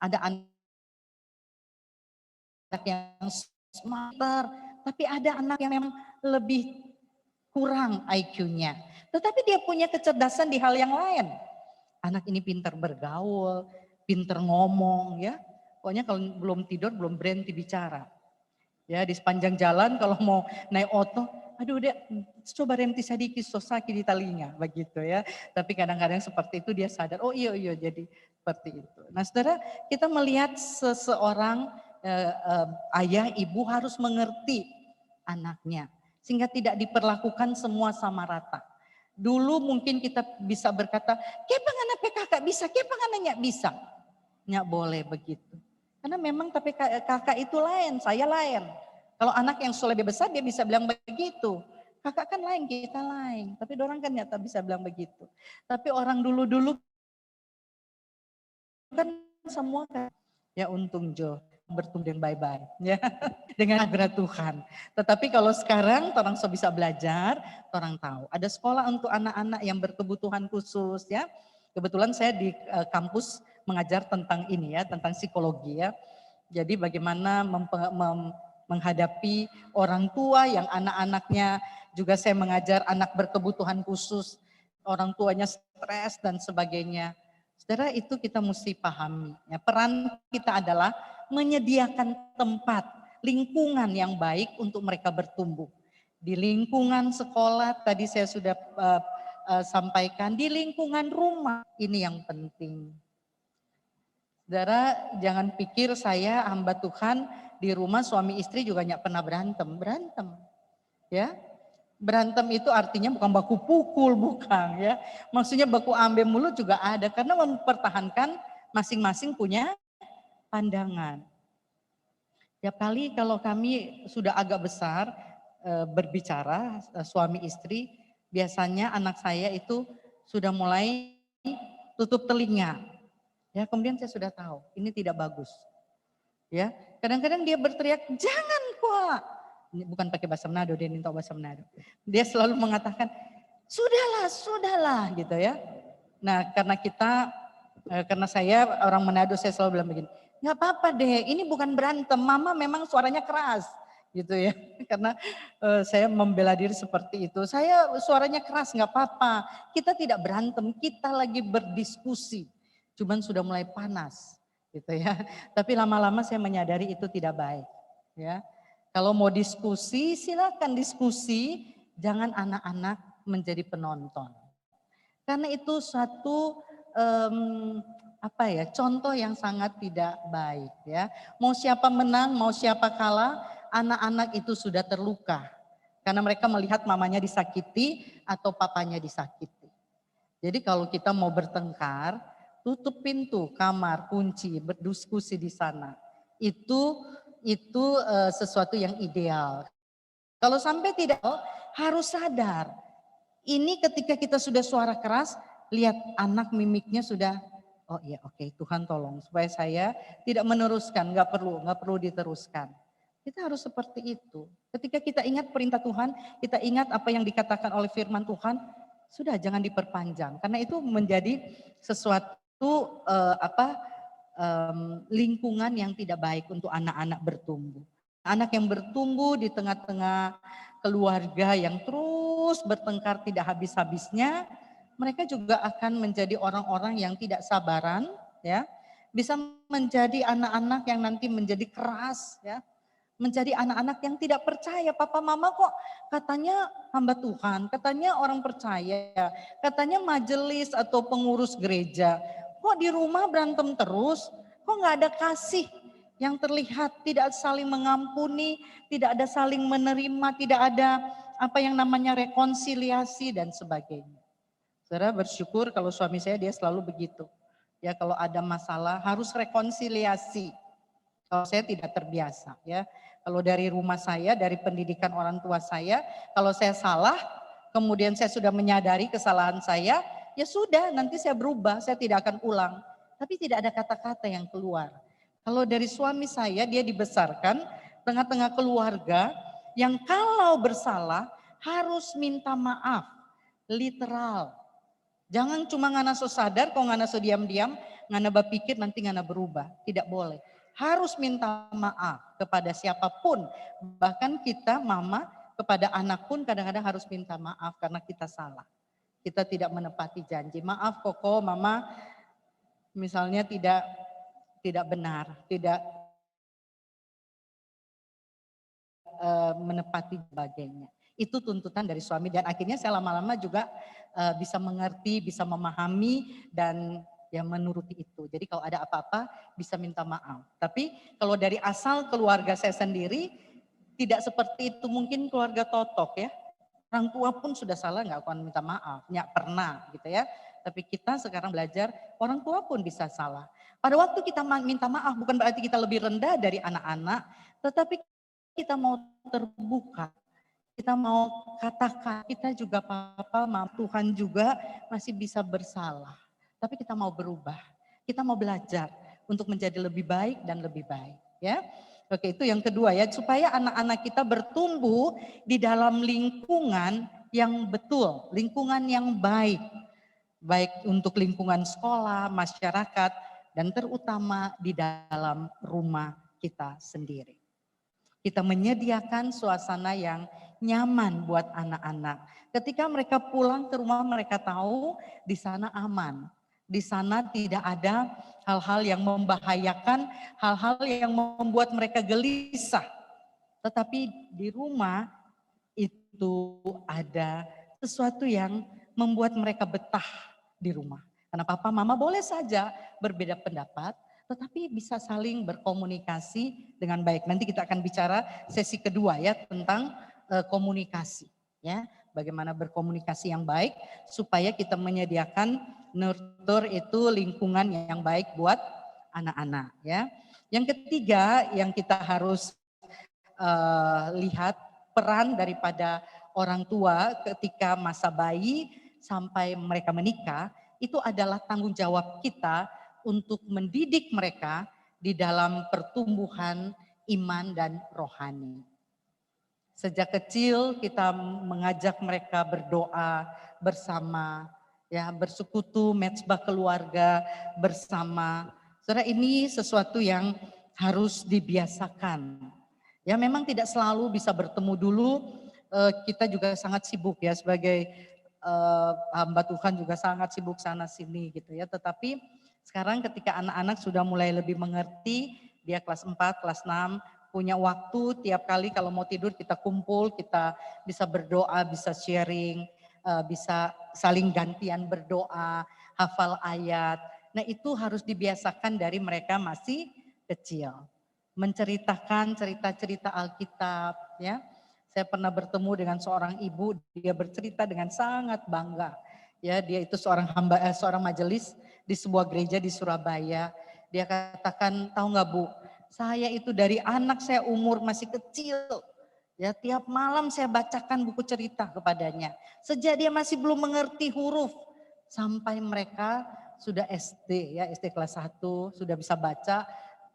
Ada anak yang smarter, tapi ada anak yang memang lebih kurang IQ-nya. Tetapi dia punya kecerdasan di hal yang lain. Anak ini pintar bergaul, pintar ngomong ya. Pokoknya kalau belum tidur belum berhenti bicara. Ya di sepanjang jalan kalau mau naik oto, aduh dia coba renti sedikit so sakit di telinga begitu ya. Tapi kadang-kadang seperti itu dia sadar, oh iya jadi seperti itu. Nah saudara, kita melihat seseorang ayah ibu harus mengerti anaknya sehingga tidak diperlakukan semua sama rata. Dulu mungkin kita bisa berkata, kepang anak kakak bisa, kepang anaknya bisa. Nggak boleh begitu. Karena memang tapi kakak itu lain, saya lain. Kalau anak yang sudah lebih besar dia bisa bilang begitu. Kakak kan lain, kita lain. Tapi orang kan nyata bisa bilang begitu. Tapi orang dulu-dulu kan semua kan. Ya untung Jo, bertumbuh dengan bye-bye. Ya, dengan anugerah Tuhan. Tetapi kalau sekarang orang bisa belajar, orang tahu. Ada sekolah untuk anak-anak yang berkebutuhan khusus ya. Kebetulan saya di kampus mengajar tentang ini ya, tentang psikologi ya. Jadi bagaimana menghadapi orang tua yang anak-anaknya, juga saya mengajar anak berkebutuhan khusus, orang tuanya stres dan sebagainya. Saudara, itu kita mesti pahami. Ya, peran kita adalah menyediakan tempat, lingkungan yang baik untuk mereka bertumbuh. Di lingkungan sekolah, tadi saya sudah sampaikan, di lingkungan rumah, ini yang penting. Saudara, jangan pikir saya hamba Tuhan di rumah suami istri juga nggak pernah berantem. Ya, berantem itu artinya bukan baku pukul, bukan ya. Maksudnya baku ambil mulut juga ada karena mempertahankan masing-masing punya pandangan. Tiap kali kalau kami sudah agak besar berbicara suami istri, biasanya anak saya itu sudah mulai tutup telinga. Ya, kemudian saya sudah tahu ini tidak bagus. Ya, kadang-kadang dia berteriak, "Jangan, Kok." Ini bukan pakai bahasa Manado, dia minta bahasa Manado. Dia selalu mengatakan, "Sudahlah," gitu ya. Nah, karena saya orang Manado, saya selalu bilang begini, "Nggak apa-apa deh, ini bukan berantem, Mama memang suaranya keras." Gitu ya. Karena saya membela diri seperti itu. Saya suaranya keras, nggak apa-apa. Kita tidak berantem, kita lagi berdiskusi. Cuman sudah mulai panas gitu ya. Tapi lama-lama saya menyadari itu tidak baik ya. Kalau mau diskusi silakan diskusi, jangan anak-anak menjadi penonton. Karena itu suatu contoh yang sangat tidak baik ya. Mau siapa menang, mau siapa kalah, anak-anak itu sudah terluka. Karena mereka melihat mamanya disakiti atau papanya disakiti. Jadi kalau kita mau bertengkar, tutup pintu kamar, kunci, berdiskusi di sana. Itu sesuatu yang ideal. Kalau sampai tidak, harus sadar. Ini ketika kita sudah suara keras, lihat anak mimiknya sudah, oh iya oke, Tuhan tolong supaya saya tidak meneruskan, nggak perlu diteruskan. Kita harus seperti itu. Ketika kita ingat perintah Tuhan, kita ingat apa yang dikatakan oleh firman Tuhan, sudah jangan diperpanjang karena itu menjadi sesuatu lingkungan yang tidak baik untuk anak-anak bertumbuh. Anak yang bertumbuh di tengah-tengah keluarga yang terus bertengkar tidak habis-habisnya, mereka juga akan menjadi orang-orang yang tidak sabaran, ya, bisa menjadi anak-anak yang nanti menjadi keras, ya, menjadi anak-anak yang tidak percaya. Papa mama kok katanya hamba Tuhan, katanya orang percaya, katanya majelis atau pengurus gereja. Kok di rumah berantem terus? Kok nggak ada kasih yang terlihat, tidak saling mengampuni, tidak ada saling menerima, tidak ada apa yang namanya rekonsiliasi dan sebagainya. Saudara bersyukur kalau suami saya dia selalu begitu. Ya kalau ada masalah harus rekonsiliasi. Kalau saya tidak terbiasa ya. Kalau dari rumah saya, dari pendidikan orang tua saya, kalau saya salah, kemudian saya sudah menyadari kesalahan saya, ya sudah nanti saya berubah, saya tidak akan ulang. Tapi tidak ada kata-kata yang keluar. Kalau dari suami saya, dia dibesarkan tengah-tengah keluarga yang kalau bersalah harus minta maaf, literal. Jangan cuma ngana so sadar, kok ngana so diam-diam, ngana berpikir nanti ngana berubah. Tidak boleh. Harus minta maaf kepada siapapun. Bahkan kita mama kepada anak pun kadang-kadang harus minta maaf karena kita salah. Kita tidak menepati janji. Maaf Koko, mama misalnya tidak benar, tidak menepati sebagainya. Itu tuntutan dari suami dan akhirnya saya lama-lama juga bisa mengerti, bisa memahami dan ya menuruti itu. Jadi kalau ada apa-apa bisa minta maaf. Tapi kalau dari asal keluarga saya sendiri tidak seperti itu. Mungkin keluarga totok ya. Orang tua pun sudah salah nggak akan minta maaf, nggak pernah gitu ya. Tapi kita sekarang belajar orang tua pun bisa salah. Pada waktu kita minta maaf bukan berarti kita lebih rendah dari anak-anak, tetapi kita mau terbuka. Kita mau katakan, kita juga Papa, Tuhan juga masih bisa bersalah. Tapi kita mau berubah. Kita mau belajar untuk menjadi lebih baik dan lebih baik. Ya, oke itu yang kedua ya. Supaya anak-anak kita bertumbuh di dalam lingkungan yang betul. Lingkungan yang baik. Baik untuk lingkungan sekolah, masyarakat, dan terutama di dalam rumah kita sendiri. Kita menyediakan suasana yang nyaman buat anak-anak. Ketika mereka pulang ke rumah, mereka tahu di sana aman. Di sana tidak ada hal-hal yang membahayakan, hal-hal yang membuat mereka gelisah. Tetapi di rumah itu ada sesuatu yang membuat mereka betah di rumah. Karena papa mama boleh saja berbeda pendapat, tetapi bisa saling berkomunikasi dengan baik. Nanti kita akan bicara sesi kedua ya tentang komunikasi ya. Bagaimana berkomunikasi yang baik supaya kita menyediakan nurture itu lingkungan yang baik buat anak-anak ya. Yang ketiga yang kita harus lihat peran daripada orang tua ketika masa bayi sampai mereka menikah, itu adalah tanggung jawab kita untuk mendidik mereka di dalam pertumbuhan iman dan rohani. Sejak kecil kita mengajak mereka berdoa bersama, ya bersekutu, mezbah keluarga bersama. Saudara, ini sesuatu yang harus dibiasakan. Ya memang tidak selalu bisa bertemu dulu, kita juga sangat sibuk ya sebagai hamba Tuhan juga sangat sibuk sana sini gitu ya. Tetapi sekarang ketika anak-anak sudah mulai lebih mengerti, dia kelas 4, kelas 6, punya waktu tiap kali kalau mau tidur kita kumpul, kita bisa berdoa, bisa sharing, bisa saling gantian berdoa, hafal ayat. Nah itu harus dibiasakan dari mereka masih kecil. Menceritakan cerita-cerita Alkitab ya. Saya pernah bertemu dengan seorang ibu, dia bercerita dengan sangat bangga. Ya, dia itu seorang seorang majelis di sebuah gereja di Surabaya. Dia katakan, tahu nggak Bu, saya itu dari anak saya umur masih kecil, ya tiap malam saya bacakan buku cerita kepadanya. Sejak dia masih belum mengerti huruf, sampai mereka sudah SD, ya SD kelas 1, sudah bisa baca,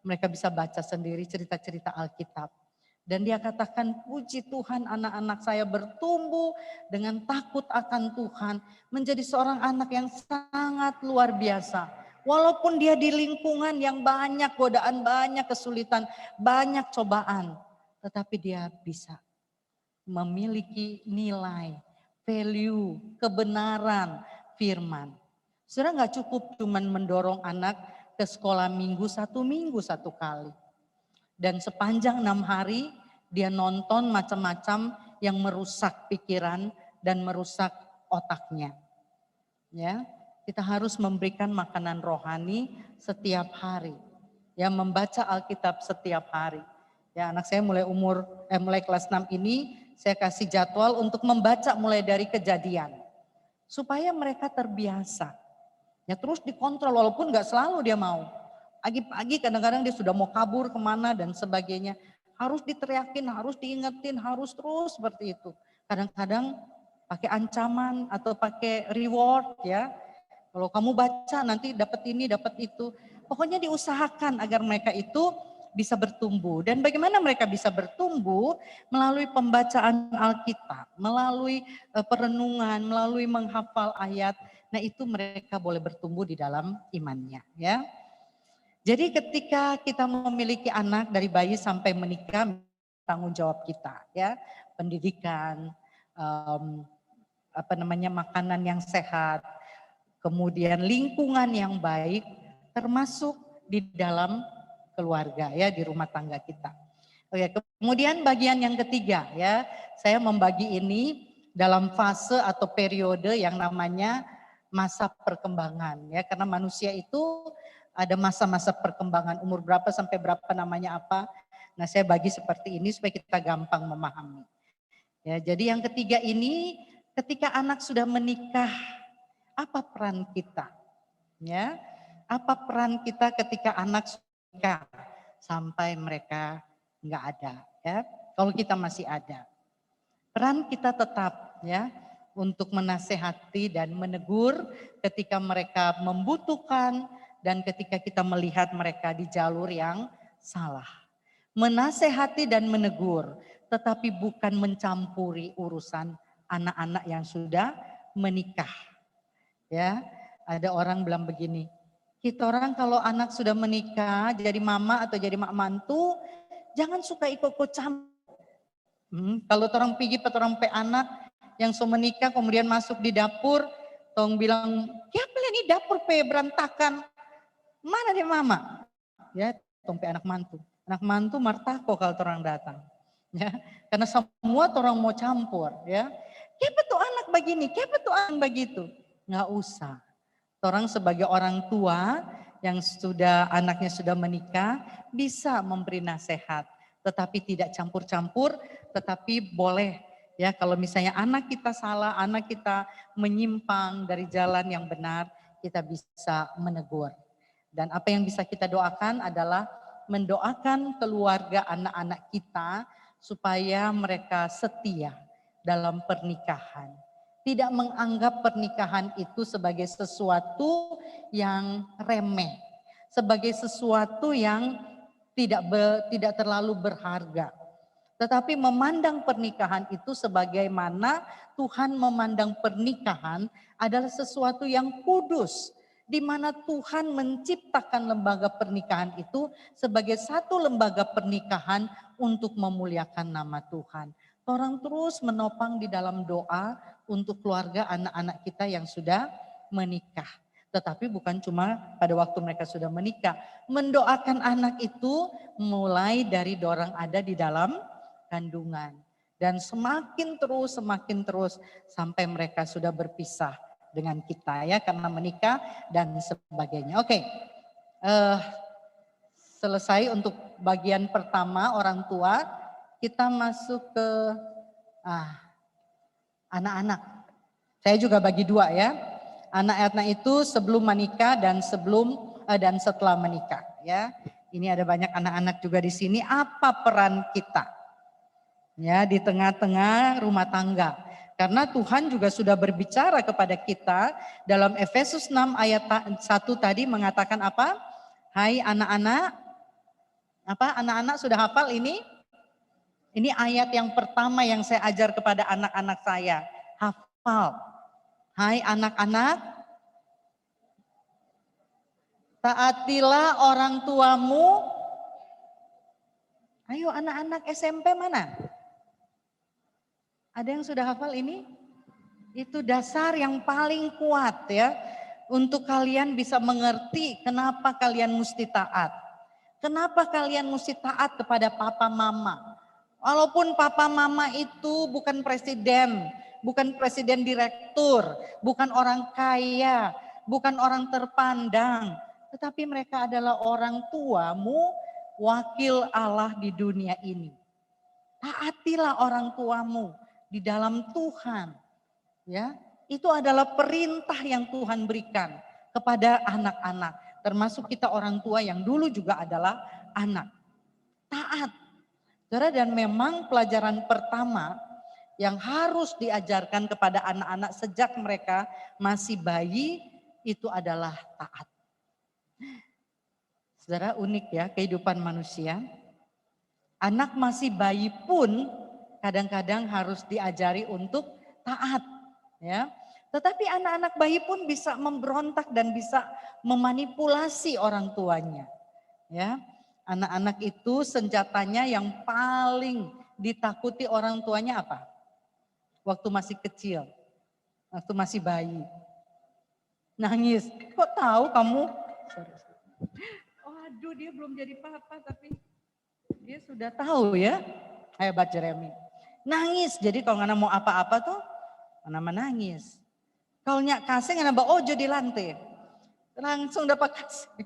mereka bisa baca sendiri cerita-cerita Alkitab. Dan dia katakan, puji Tuhan anak-anak saya bertumbuh dengan takut akan Tuhan, menjadi seorang anak yang sangat luar biasa. Walaupun dia di lingkungan yang banyak godaan, banyak kesulitan, banyak cobaan. Tetapi dia bisa memiliki nilai, value, kebenaran, firman. Saudara gak cukup cuman mendorong anak ke sekolah minggu satu kali. Dan sepanjang 6 hari dia nonton macam-macam yang merusak pikiran dan merusak otaknya. Ya. Kita harus memberikan makanan rohani setiap hari. Ya, membaca Alkitab setiap hari. Ya, anak saya mulai kelas 6 ini saya kasih jadwal untuk membaca mulai dari Kejadian. Supaya mereka terbiasa. Ya, terus dikontrol walaupun enggak selalu dia mau. Pagi-pagi kadang-kadang dia sudah mau kabur kemana dan sebagainya. Harus diteriakin, harus diingetin, harus terus seperti itu. Kadang-kadang pakai ancaman atau pakai reward ya. Kalau kamu baca nanti dapat ini, dapat itu. Pokoknya diusahakan agar mereka itu bisa bertumbuh. Dan bagaimana mereka bisa bertumbuh? Melalui pembacaan Alkitab, melalui perenungan, melalui menghafal ayat. Nah itu mereka boleh bertumbuh di dalam imannya ya. Jadi ketika kita memiliki anak dari bayi sampai menikah, tanggung jawab kita ya. Pendidikan, makanan yang sehat, kemudian lingkungan yang baik termasuk di dalam keluarga ya, di rumah tangga kita. Oke, kemudian bagian yang ketiga ya, saya membagi ini dalam fase atau periode yang namanya masa perkembangan ya, karena manusia itu ada masa-masa perkembangan, umur berapa sampai berapa namanya apa. Nah, saya bagi seperti ini supaya kita gampang memahami. Ya, jadi yang ketiga ini ketika anak sudah menikah, apa peran kita? Ya, apa peran kita ketika anak sudah sampai mereka nggak ada? Ya, kalau kita masih ada, peran kita tetap ya untuk menasehati dan menegur ketika mereka membutuhkan dan ketika kita melihat mereka di jalur yang salah. Menasehati dan menegur, tetapi bukan mencampuri urusan anak-anak yang sudah menikah. Ya, ada orang bilang begini, Kita orang kalau anak sudah menikah, jadi mama atau jadi mak mantu, jangan suka ikut-ikut campur. Kalau orang pergi orang pe anak yang so menikah kemudian masuk di dapur, tong bilang, ya ini dapur pe berantakan, mana dia mama? Ya, tong pe anak mantu martako kalau orang datang, ya, karena semua orang mau campur, ya. Kenapa tuh anak begini? Kenapa tuh anak begitu? Nggak usah. Orang sebagai orang tua yang anaknya sudah menikah bisa memberi nasihat, tetapi tidak campur-campur, tetapi boleh ya kalau misalnya anak kita salah, anak kita menyimpang dari jalan yang benar, kita bisa menegur. Dan apa yang bisa kita doakan adalah mendoakan keluarga anak-anak kita supaya mereka setia dalam pernikahan. Tidak menganggap pernikahan itu sebagai sesuatu yang remeh, sebagai sesuatu yang tidak terlalu berharga. Tetapi memandang pernikahan itu sebagaimana Tuhan memandang pernikahan adalah sesuatu yang kudus, di mana Tuhan menciptakan lembaga pernikahan itu sebagai satu lembaga pernikahan untuk memuliakan nama Tuhan. Orang terus menopang di dalam doa untuk keluarga anak-anak kita yang sudah menikah. Tetapi bukan cuma pada waktu mereka sudah menikah. Mendoakan anak itu mulai dari dorang ada di dalam kandungan. Dan semakin terus sampai mereka sudah berpisah dengan kita ya karena menikah dan sebagainya. Oke, selesai untuk bagian pertama orang tua. Kita masuk ke anak-anak. Saya juga bagi dua ya. Anak-anak itu sebelum menikah dan setelah menikah ya. Ini ada banyak anak-anak juga di sini. Apa peran kita? Ya, di tengah-tengah rumah tangga. Karena Tuhan juga sudah berbicara kepada kita dalam Efesus 6 ayat 1 tadi mengatakan apa? Hai anak-anak. Apa anak-anak sudah hafal ini? Ini ayat yang pertama yang saya ajar kepada anak-anak saya. Hafal. Hai anak-anak, taatilah orang tuamu. Ayo anak-anak SMP mana? Ada yang sudah hafal ini? Itu dasar yang paling kuat ya. Untuk kalian bisa mengerti kenapa kalian mesti taat. Kenapa kalian mesti taat kepada papa mama. Walaupun papa mama itu bukan presiden direktur, bukan orang kaya, bukan orang terpandang. Tetapi mereka adalah orang tuamu, wakil Allah di dunia ini. Taatilah orang tuamu di dalam Tuhan. Ya, itu adalah perintah yang Tuhan berikan kepada anak-anak. Termasuk kita orang tua yang dulu juga adalah anak. Taat. Dan memang pelajaran pertama yang harus diajarkan kepada anak-anak sejak mereka masih bayi itu adalah taat. Saudara, unik ya kehidupan manusia. Anak masih bayi pun kadang-kadang harus diajari untuk taat. Ya, tetapi anak-anak bayi pun bisa memberontak dan bisa memanipulasi orang tuanya. Ya, anak-anak itu senjatanya yang paling ditakuti orang tuanya apa? Waktu masih kecil, waktu masih bayi. Nangis, kok tahu kamu? Oh aduh dia belum jadi papa tapi dia sudah tahu ya. Hebat Jeremy. Nangis, jadi kalau nggak mau apa-apa tuh, mana nangis. Kalau nyak kasih nggak bawa ojo di lantai. Langsung dapat kasih.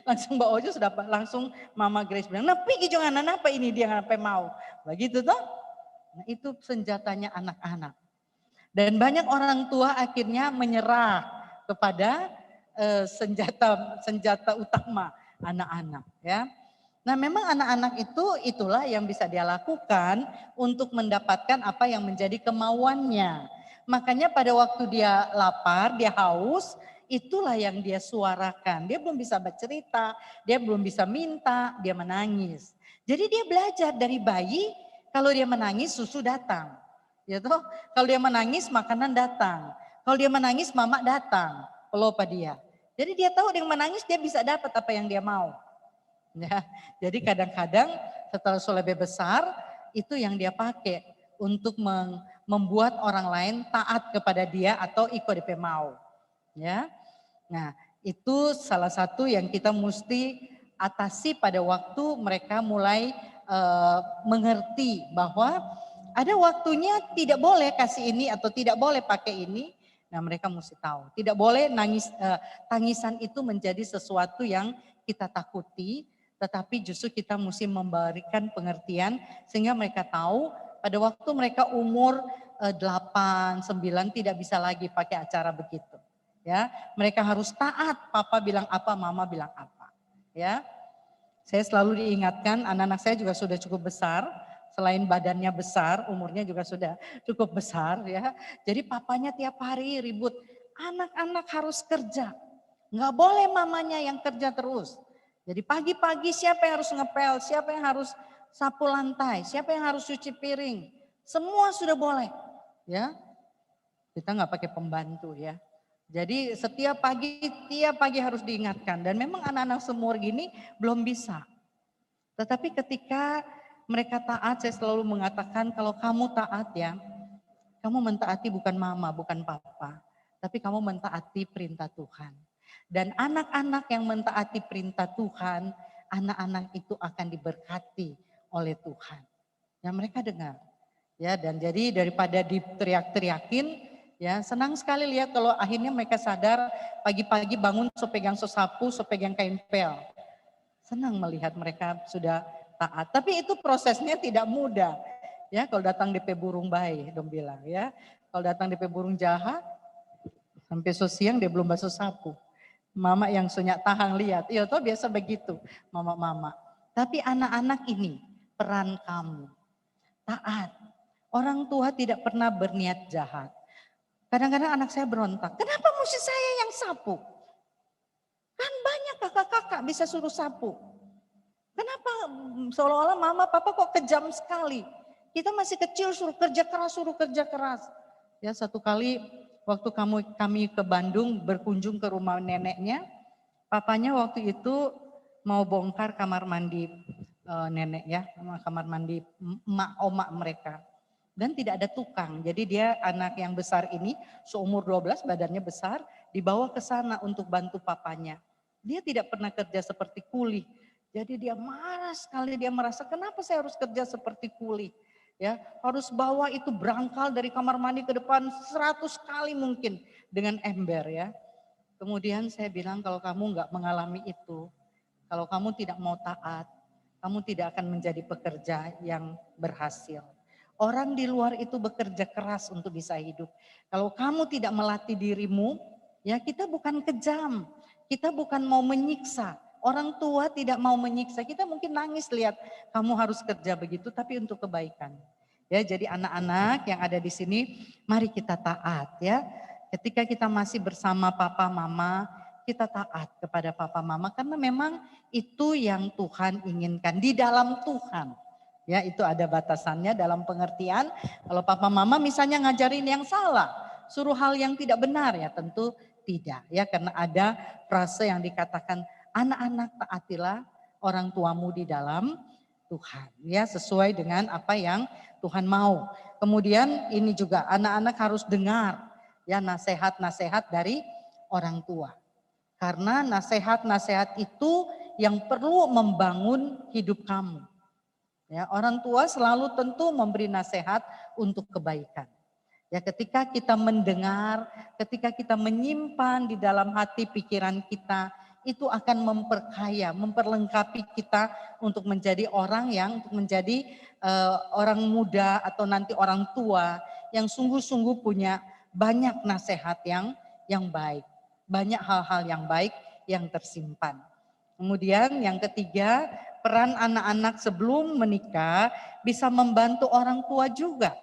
Langsung Mbak Ojo sudah langsung Mama Grace bilang, nah pergi jangan apa ini dia nggak mau. Begitu toh. Nah itu senjatanya anak-anak. Dan banyak orang tua akhirnya menyerah kepada senjata utama anak-anak ya. Nah memang anak-anak itulah yang bisa dia lakukan untuk mendapatkan apa yang menjadi kemauannya. Makanya pada waktu dia lapar, dia haus, itulah yang dia suarakan. Dia belum bisa bercerita, dia belum bisa minta, dia menangis. Jadi dia belajar dari bayi, kalau dia menangis susu datang. Ya toh? Kalau dia menangis makanan datang. Kalau dia menangis, mama datang pelopa dia. Jadi dia tahu dengan menangis dia bisa dapat apa yang dia mau. Ya, jadi kadang-kadang setelah lebih besar itu yang dia pakai untuk membuat orang lain taat kepada dia atau ikut DP mau. Ya, nah itu salah satu yang kita mesti atasi pada waktu mereka mulai mengerti bahwa ada waktunya tidak boleh kasih ini atau tidak boleh pakai ini. Nah mereka mesti tahu. Tidak boleh tangisan itu menjadi sesuatu yang kita takuti. Tetapi justru kita mesti memberikan pengertian sehingga mereka tahu pada waktu mereka umur 8, 9 tidak bisa lagi pakai acara begitu. Ya, mereka harus taat. Papa bilang apa, mama bilang apa. Ya, saya selalu diingatkan anak-anak saya juga sudah cukup besar. Selain badannya besar, umurnya juga sudah cukup besar ya. Jadi papanya tiap hari ribut, anak-anak harus kerja. Nggak boleh mamanya yang kerja terus. Jadi pagi-pagi siapa yang harus ngepel, siapa yang harus sapu lantai, siapa yang harus cuci piring. Semua sudah boleh. Ya, kita nggak pakai pembantu ya. Jadi tiap pagi harus diingatkan. Dan memang anak-anak seumur gini belum bisa. Tetapi ketika mereka taat, saya selalu mengatakan kalau kamu taat ya, kamu mentaati bukan mama, bukan papa. Tapi kamu mentaati perintah Tuhan. Dan anak-anak yang mentaati perintah Tuhan, anak-anak itu akan diberkati oleh Tuhan. Ya mereka dengar. Ya dan jadi daripada diteriak-teriakin, ya senang sekali lihat kalau akhirnya mereka sadar pagi-pagi bangun so pegang sapu, so pegang kain pel. Senang melihat mereka sudah taat. Tapi itu prosesnya tidak mudah. Ya, kalau datang DP burung bayi, dong bilang ya. Kalau datang DP burung jahat, sampai siang dia belum basuh sapu. Mama yang sunyak tahang lihat, iya toh biasa begitu, mama-mama. Tapi anak-anak ini peran kamu, taat. Orang tua tidak pernah berniat jahat. Kadang-kadang anak saya berontak, kenapa mesti saya yang sapu? Kan banyak kakak-kakak bisa suruh sapu. Kenapa seolah-olah mama papa kok kejam sekali. Kita masih kecil suruh kerja keras. Ya satu kali waktu kami ke Bandung berkunjung ke rumah neneknya. Papanya waktu itu mau bongkar kamar mandi nenek ya. Kamar mandi emak omak mereka. Dan tidak ada tukang. Jadi dia anak yang besar ini seumur 12 badannya besar. Dibawa ke sana untuk bantu papanya. Dia tidak pernah kerja seperti kuli. Jadi dia marah sekali, dia merasa kenapa saya harus kerja seperti kuli. Ya, harus bawa itu berangkal dari kamar mandi ke depan 100 kali mungkin dengan ember ya. Kemudian saya bilang kalau kamu nggak mengalami itu, kalau kamu tidak mau taat, kamu tidak akan menjadi pekerja yang berhasil. Orang di luar itu bekerja keras untuk bisa hidup. Kalau kamu tidak melatih dirimu, ya kita bukan kejam, kita bukan mau menyiksa. Orang tua tidak mau menyiksa, kita mungkin nangis lihat kamu harus kerja begitu tapi untuk kebaikan. Ya, jadi anak-anak yang ada di sini, mari kita taat ya. Ketika kita masih bersama papa mama, kita taat kepada papa mama karena memang itu yang Tuhan inginkan di dalam Tuhan. Ya, itu ada batasannya dalam pengertian kalau papa mama misalnya ngajarin yang salah, suruh hal yang tidak benar ya tentu tidak ya karena ada frase yang dikatakan anak-anak taatilah orang tuamu di dalam Tuhan ya sesuai dengan apa yang Tuhan mau. Kemudian ini juga anak-anak harus dengar ya nasihat-nasihat dari orang tua. Karena nasihat-nasihat itu yang perlu membangun hidup kamu. Ya, orang tua selalu tentu memberi nasihat untuk kebaikan. Ya, ketika kita mendengar, ketika kita menyimpan di dalam hati pikiran kita, itu akan memperkaya, memperlengkapi kita untuk menjadi orang yang untuk menjadi orang muda atau nanti orang tua yang sungguh-sungguh punya banyak nasihat yang baik, banyak hal-hal yang baik yang tersimpan. Kemudian yang ketiga, peran anak-anak sebelum menikah bisa membantu orang tua juga,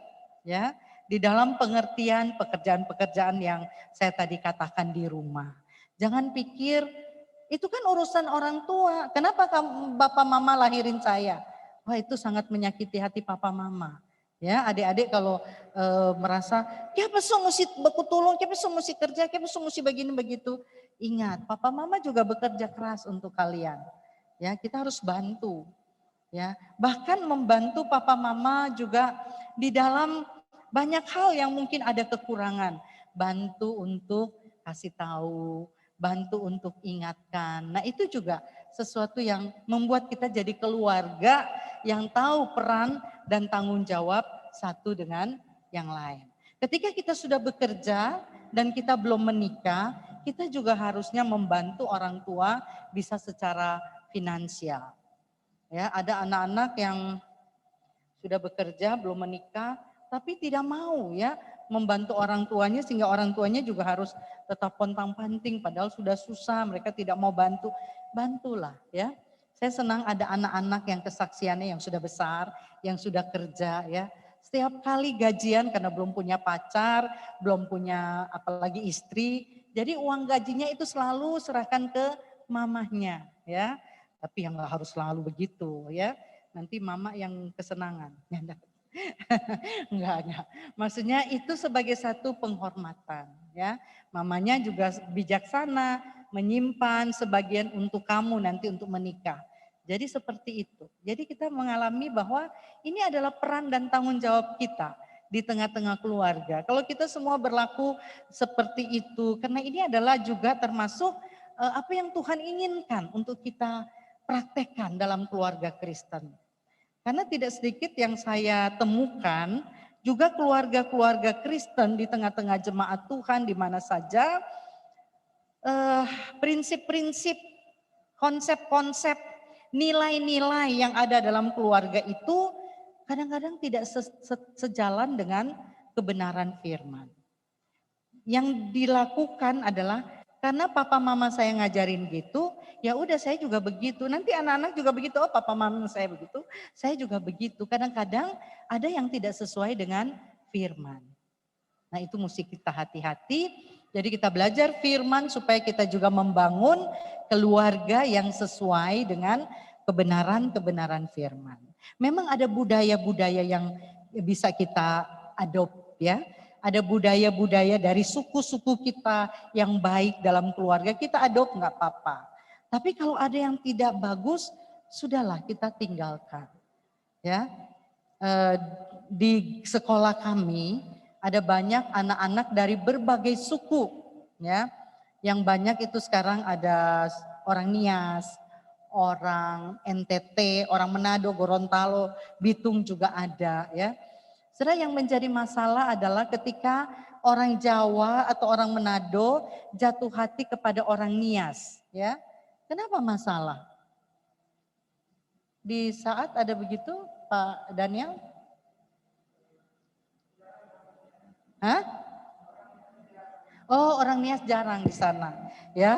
ya, di dalam pengertian pekerjaan-pekerjaan yang saya tadi katakan di rumah. Jangan pikir itu kan urusan orang tua. Kenapa bapak mama lahirin saya? Wah itu sangat menyakiti hati papa mama. Ya, adik-adik kalau merasa, ya peso mesti baku tolong, ya peso mesti kerja, ya peso mesti begini begitu. Ingat, papa mama juga bekerja keras untuk kalian. Ya, kita harus bantu. Ya, bahkan membantu papa mama juga di dalam banyak hal yang mungkin ada kekurangan. Bantu untuk kasih tahu, bantu untuk ingatkan. Nah, itu juga sesuatu yang membuat kita jadi keluarga yang tahu peran dan tanggung jawab satu dengan yang lain. Ketika kita sudah bekerja dan kita belum menikah, kita juga harusnya membantu orang tua bisa secara finansial. Ya, ada anak-anak yang sudah bekerja, belum menikah, tapi tidak mau ya membantu orang tuanya sehingga orang tuanya juga harus tetap pontang-panting padahal sudah susah, mereka tidak mau bantu. Bantulah ya. Saya senang ada anak-anak yang kesaksiannya yang sudah besar, yang sudah kerja ya. Setiap kali gajian karena belum punya pacar, belum punya apalagi istri, jadi uang gajinya itu selalu serahkan ke mamahnya ya. Tapi yang nggak harus selalu begitu ya. Nanti mama yang kesenangan. Enggak. Maksudnya itu sebagai satu penghormatan ya. Mamanya juga bijaksana menyimpan sebagian untuk kamu nanti untuk menikah. Jadi seperti itu. Jadi kita mengalami bahwa ini adalah peran dan tanggung jawab kita di tengah-tengah keluarga. Kalau kita semua berlaku seperti itu, karena ini adalah juga termasuk apa yang Tuhan inginkan untuk kita praktekkan dalam keluarga Kristen. Karena tidak sedikit yang saya temukan juga keluarga-keluarga Kristen di tengah-tengah jemaat Tuhan di mana saja prinsip-prinsip, konsep-konsep, nilai-nilai yang ada dalam keluarga itu kadang-kadang tidak sejalan dengan kebenaran firman. Yang dilakukan adalah karena papa mama saya ngajarin gitu, ya udah saya juga begitu. Nanti anak-anak juga begitu, oh papa mama saya begitu, saya juga begitu. Kadang-kadang ada yang tidak sesuai dengan firman. Nah itu mesti kita hati-hati. Jadi kita belajar firman supaya kita juga membangun keluarga yang sesuai dengan kebenaran-kebenaran firman. Memang ada budaya-budaya yang bisa kita adopt ya. Ada budaya-budaya dari suku-suku kita yang baik dalam keluarga, kita adopt nggak apa-apa. Tapi kalau ada yang tidak bagus, sudahlah kita tinggalkan. Ya, di sekolah kami ada banyak anak-anak dari berbagai suku, ya. Yang banyak itu sekarang ada orang Nias, orang NTT, orang Manado, Gorontalo, Bitung juga ada, ya. Sebenarnya yang menjadi masalah adalah ketika orang Jawa atau orang Manado jatuh hati kepada orang Nias, ya. Kenapa masalah? Di saat ada begitu, Pak Daniel? Hah? Oh, orang Nias jarang di sana, ya.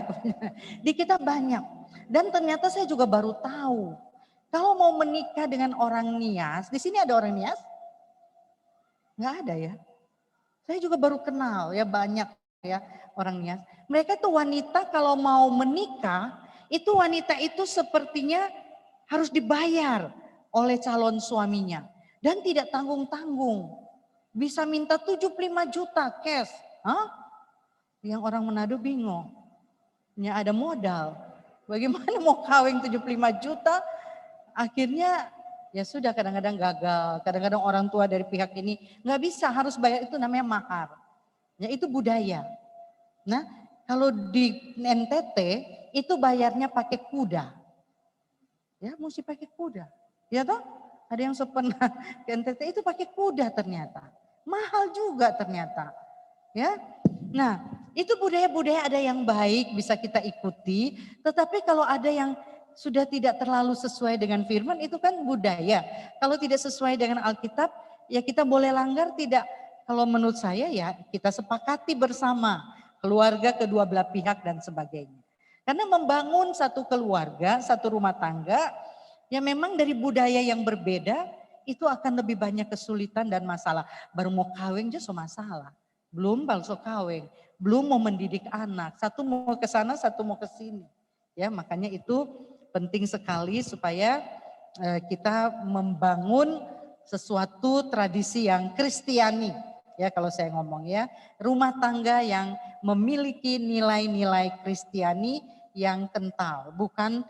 Di kita banyak. Dan ternyata saya juga baru tahu. Kalau mau menikah dengan orang Nias, di sini ada orang Nias? Nggak ada ya. Saya juga baru kenal ya banyak ya orang Nias. Mereka tuh wanita kalau mau menikah, itu wanita itu sepertinya harus dibayar oleh calon suaminya. Dan tidak tanggung-tanggung. Bisa minta 75 juta cash. Hah? Yang orang Manado bingung. Ya ada modal. Bagaimana mau kawin 75 juta? Akhirnya ya sudah kadang-kadang gagal. Kadang-kadang orang tua dari pihak ini nggak bisa harus bayar itu namanya mahar. Ya itu budaya. Nah kalau di NTT itu bayarnya pakai kuda. Ya mesti pakai kuda. Ya toh? Ada yang pernah ke NTT itu pakai kuda ternyata. Mahal juga ternyata. Ya. Nah, itu budaya-budaya ada yang baik bisa kita ikuti, tetapi kalau ada yang sudah tidak terlalu sesuai dengan firman itu kan budaya. Kalau tidak sesuai dengan Alkitab, ya kita boleh langgar tidak. Kalau menurut saya ya kita sepakati bersama keluarga kedua belah pihak dan sebagainya. Karena membangun satu keluarga, satu rumah tangga, ya memang dari budaya yang berbeda itu akan lebih banyak kesulitan dan masalah. Baru mau kawin aja so masalah. Belum balso kawin, belum mau mendidik anak, satu mau ke sana, satu mau ke sini. Ya, makanya itu penting sekali supaya kita membangun sesuatu tradisi yang Kristiani, ya kalau saya ngomong ya, rumah tangga yang memiliki nilai-nilai Kristiani yang kental, bukan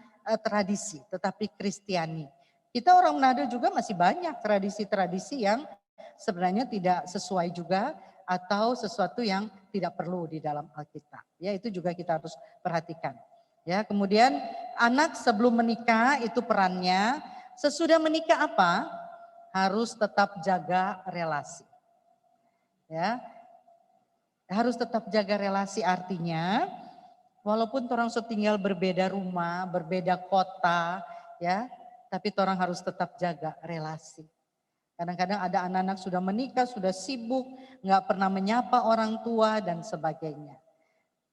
tradisi, tetapi Kristiani. Kita orang Manado juga masih banyak tradisi-tradisi yang sebenarnya tidak sesuai juga atau sesuatu yang tidak perlu di dalam Alkitab. Ya, itu juga kita harus perhatikan. Ya, kemudian anak sebelum menikah itu perannya, sesudah menikah apa? Harus tetap jaga relasi. Ya. Harus tetap jaga relasi, artinya walaupun orang tinggal berbeda rumah, berbeda kota, ya, tapi orang harus tetap jaga relasi. Kadang-kadang ada anak-anak sudah menikah, sudah sibuk, nggak pernah menyapa orang tua dan sebagainya.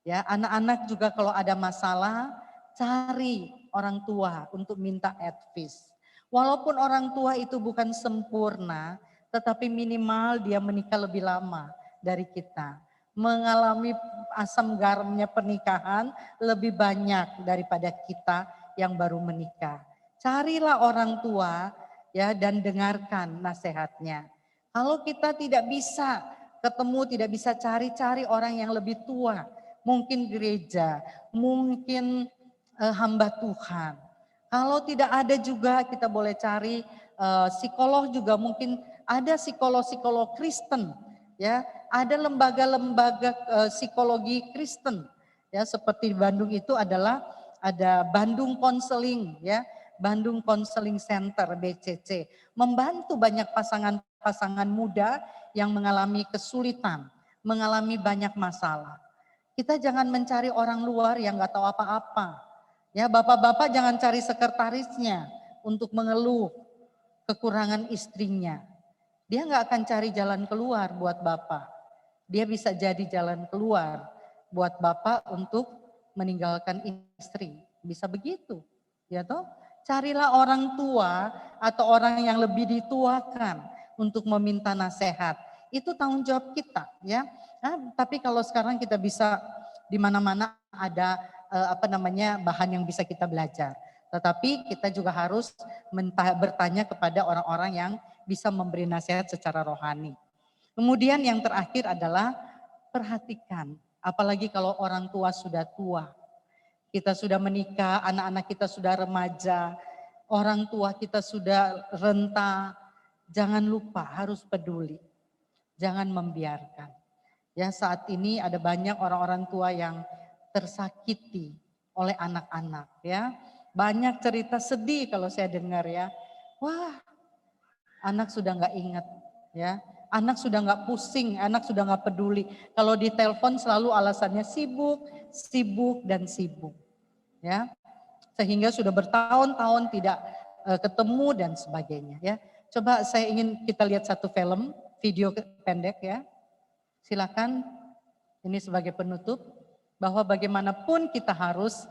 Ya, anak-anak juga kalau ada masalah, cari orang tua untuk minta advice. Walaupun orang tua itu bukan sempurna, tetapi minimal dia menikah lebih lama dari kita. Mengalami asam garamnya pernikahan lebih banyak daripada kita yang baru menikah. Carilah orang tua ya dan dengarkan nasihatnya. Kalau kita tidak bisa ketemu, tidak bisa cari orang yang lebih tua, mungkin gereja, mungkin hamba Tuhan. Kalau tidak ada juga kita boleh cari psikolog juga, mungkin ada psikolog Kristen, ya, ada lembaga-lembaga psikologi Kristen, ya, seperti di Bandung itu adalah ada Bandung Counseling, ya, Bandung Counseling Center BCC, membantu banyak pasangan muda yang mengalami kesulitan, mengalami banyak masalah. Kita jangan mencari orang luar yang nggak tahu apa-apa. Ya, bapak-bapak jangan cari sekretarisnya untuk mengeluh kekurangan istrinya. Dia nggak akan cari jalan keluar buat bapak. Dia bisa jadi jalan keluar buat bapak untuk meninggalkan istri. Bisa begitu, ya toh? Carilah orang tua atau orang yang lebih dituakan untuk meminta nasihat. Itu tanggung jawab kita, ya. Nah, tapi kalau sekarang kita bisa di mana-mana ada bahan yang bisa kita belajar. Tetapi kita juga harus bertanya kepada orang-orang yang bisa memberi nasihat secara rohani. Kemudian yang terakhir adalah perhatikan, apalagi kalau orang tua sudah tua. Kita sudah menikah, anak-anak kita sudah remaja, orang tua kita sudah renta. Jangan lupa harus peduli. Jangan membiarkan. Ya, saat ini ada banyak orang-orang tua yang tersakiti oleh anak-anak, ya. Banyak cerita sedih kalau saya dengar, ya. Wah, anak sudah nggak ingat, ya. Anak sudah nggak pusing, anak sudah nggak peduli. Kalau ditelepon selalu alasannya sibuk, dan sibuk, ya. Sehingga sudah bertahun-tahun tidak ketemu dan sebagainya, ya. Coba saya ingin kita lihat satu video pendek, ya. Silakan, ini sebagai penutup, bahwa bagaimanapun kita harus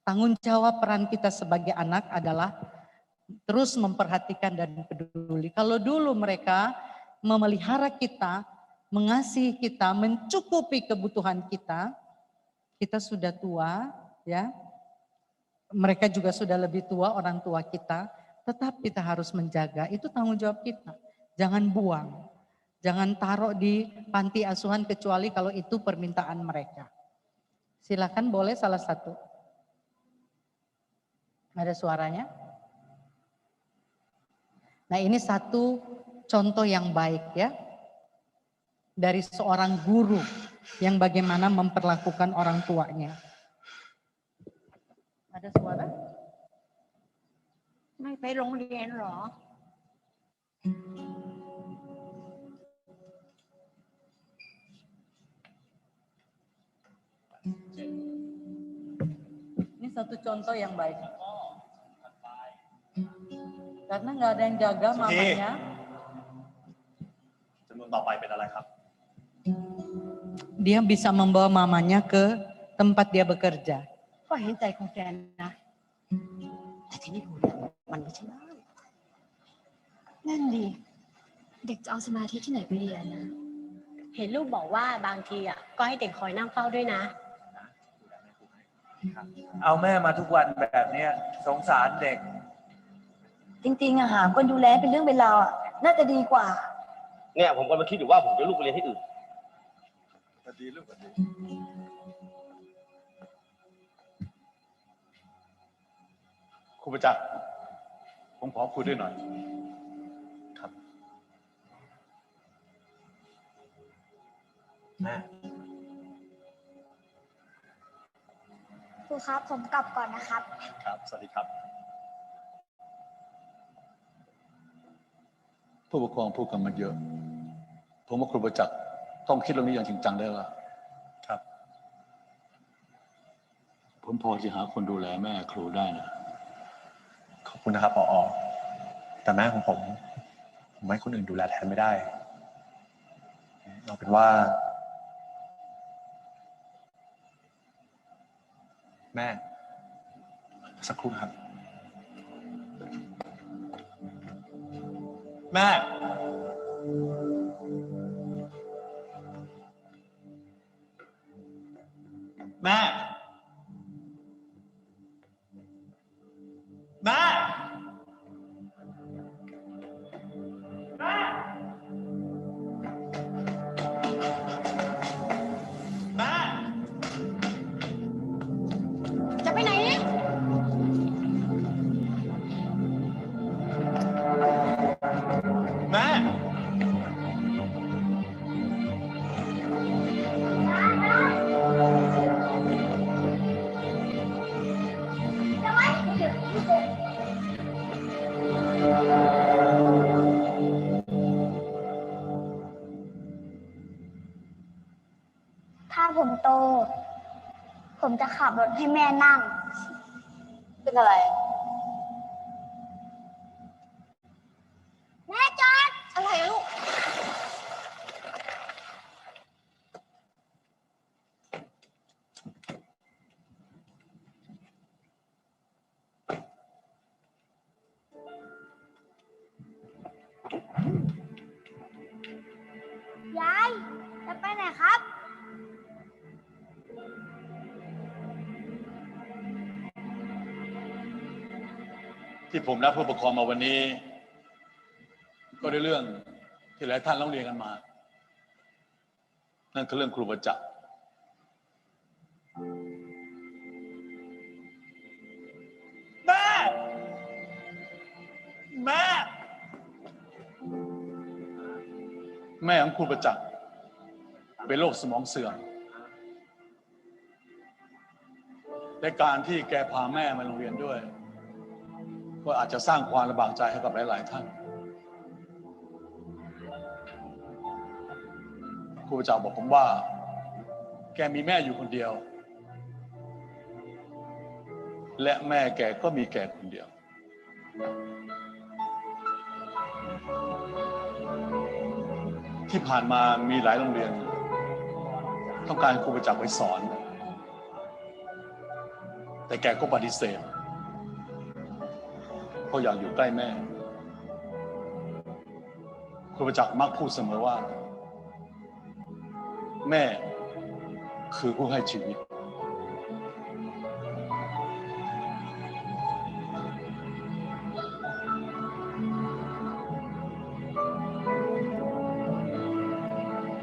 tanggung jawab peran kita sebagai anak adalah terus memperhatikan dan peduli. Kalau dulu mereka memelihara kita, mengasihi kita, mencukupi kebutuhan kita, kita sudah tua, ya. Mereka juga sudah lebih tua, orang tua kita, tetap kita harus menjaga, itu tanggung jawab kita. Jangan buang. Jangan taruh di panti asuhan kecuali kalau itu permintaan mereka. Silakan, boleh salah satu. Ada suaranya? Nah, ini satu contoh yang baik, ya. Dari seorang guru yang bagaimana memperlakukan orang tuanya. Ada suara? ไม่ไปโรงเรียนหรอ Ini satu contoh yang baik. Karena nggak ada yang jaga mamanya. จำนวนต่อไปเป็นอะไรครับ Dia bisa membawa mamanya ke tempat dia bekerja. ก็เห็นใจของแกนะแต่ที่นี่ดูเนี่ยมันไม่ใช่บ้านนั่นดิเด็กจะเอาสมาธิที่ไหนไปเรียนนะเห็นลูกบอกว่าบางทีอ่ะก็ให้เด็กคอยนั่งเฝ้าด้วยนะ เอาแม่มาทุกวันแบบเนี้ยสงสารเด็ก แ จริงๆอะหาคนดูแลเป็นเรื่องเป็นราวอะน่าจะดีกว่าเนี่ยผมกำลังคิดอยู่ว่าผมจะลูกไปเรียนที่อื่นดีลูกดีครูประจักษ์ผมขอคุยด้วยหน่อยครับแม่ ครูครับผมกลับก่อนนะครับ ครับสวัสดีครับผู้ปกครองพูดกันมาเยอะผมว่าครูประจักษ์ต้องคิดเรื่องนี้อย่างจริงจังได้แล้วครับผมพอจะหาคนดูแลแม่ครูได้นะขอบคุณนะครับผอ.แต่แม่ของผมให้คนอื่นดูแลแทนไม่ได้เอาเป็นว่าแม่สักครู่นะครับแม่แม่แม่แม่ จะไปไหนเนี่ย แม่ถ้าผมโต ผมจะขับรถให้แม่นั่ง เป็นอะไร แม่จอด อะไรอะลูก ยายจะไปไหนครับ ที่ผมนัดผู้ปกครองมาวันนี้ก็ได้เรื่องที่หลายท่านร้องเรียนกันมานั่นคือเรื่องครูประจักษ์แม่ของครูประจักษ์เป็นโรคสมองเสื่อมและการที่แกพาแม่มาโรงเรียนด้วยก็อาจจะสร้างความลำบากใจให้กับหลายๆท่านครูประจักษ์บอกผมว่าแกมีแม่อยู่คนเดียวและแม่แกก็มีแกคนเดียวที่ผ่านมามีหลายโรงเรียนต้องการครูประจักษ์ไปสอนแต่แกก็ปฏิเสธเพราะอยากอยู่ใกล้แม่ครูประจักษ์มักพูดเสมอว่าแม่คือผู้ให้ชีวิต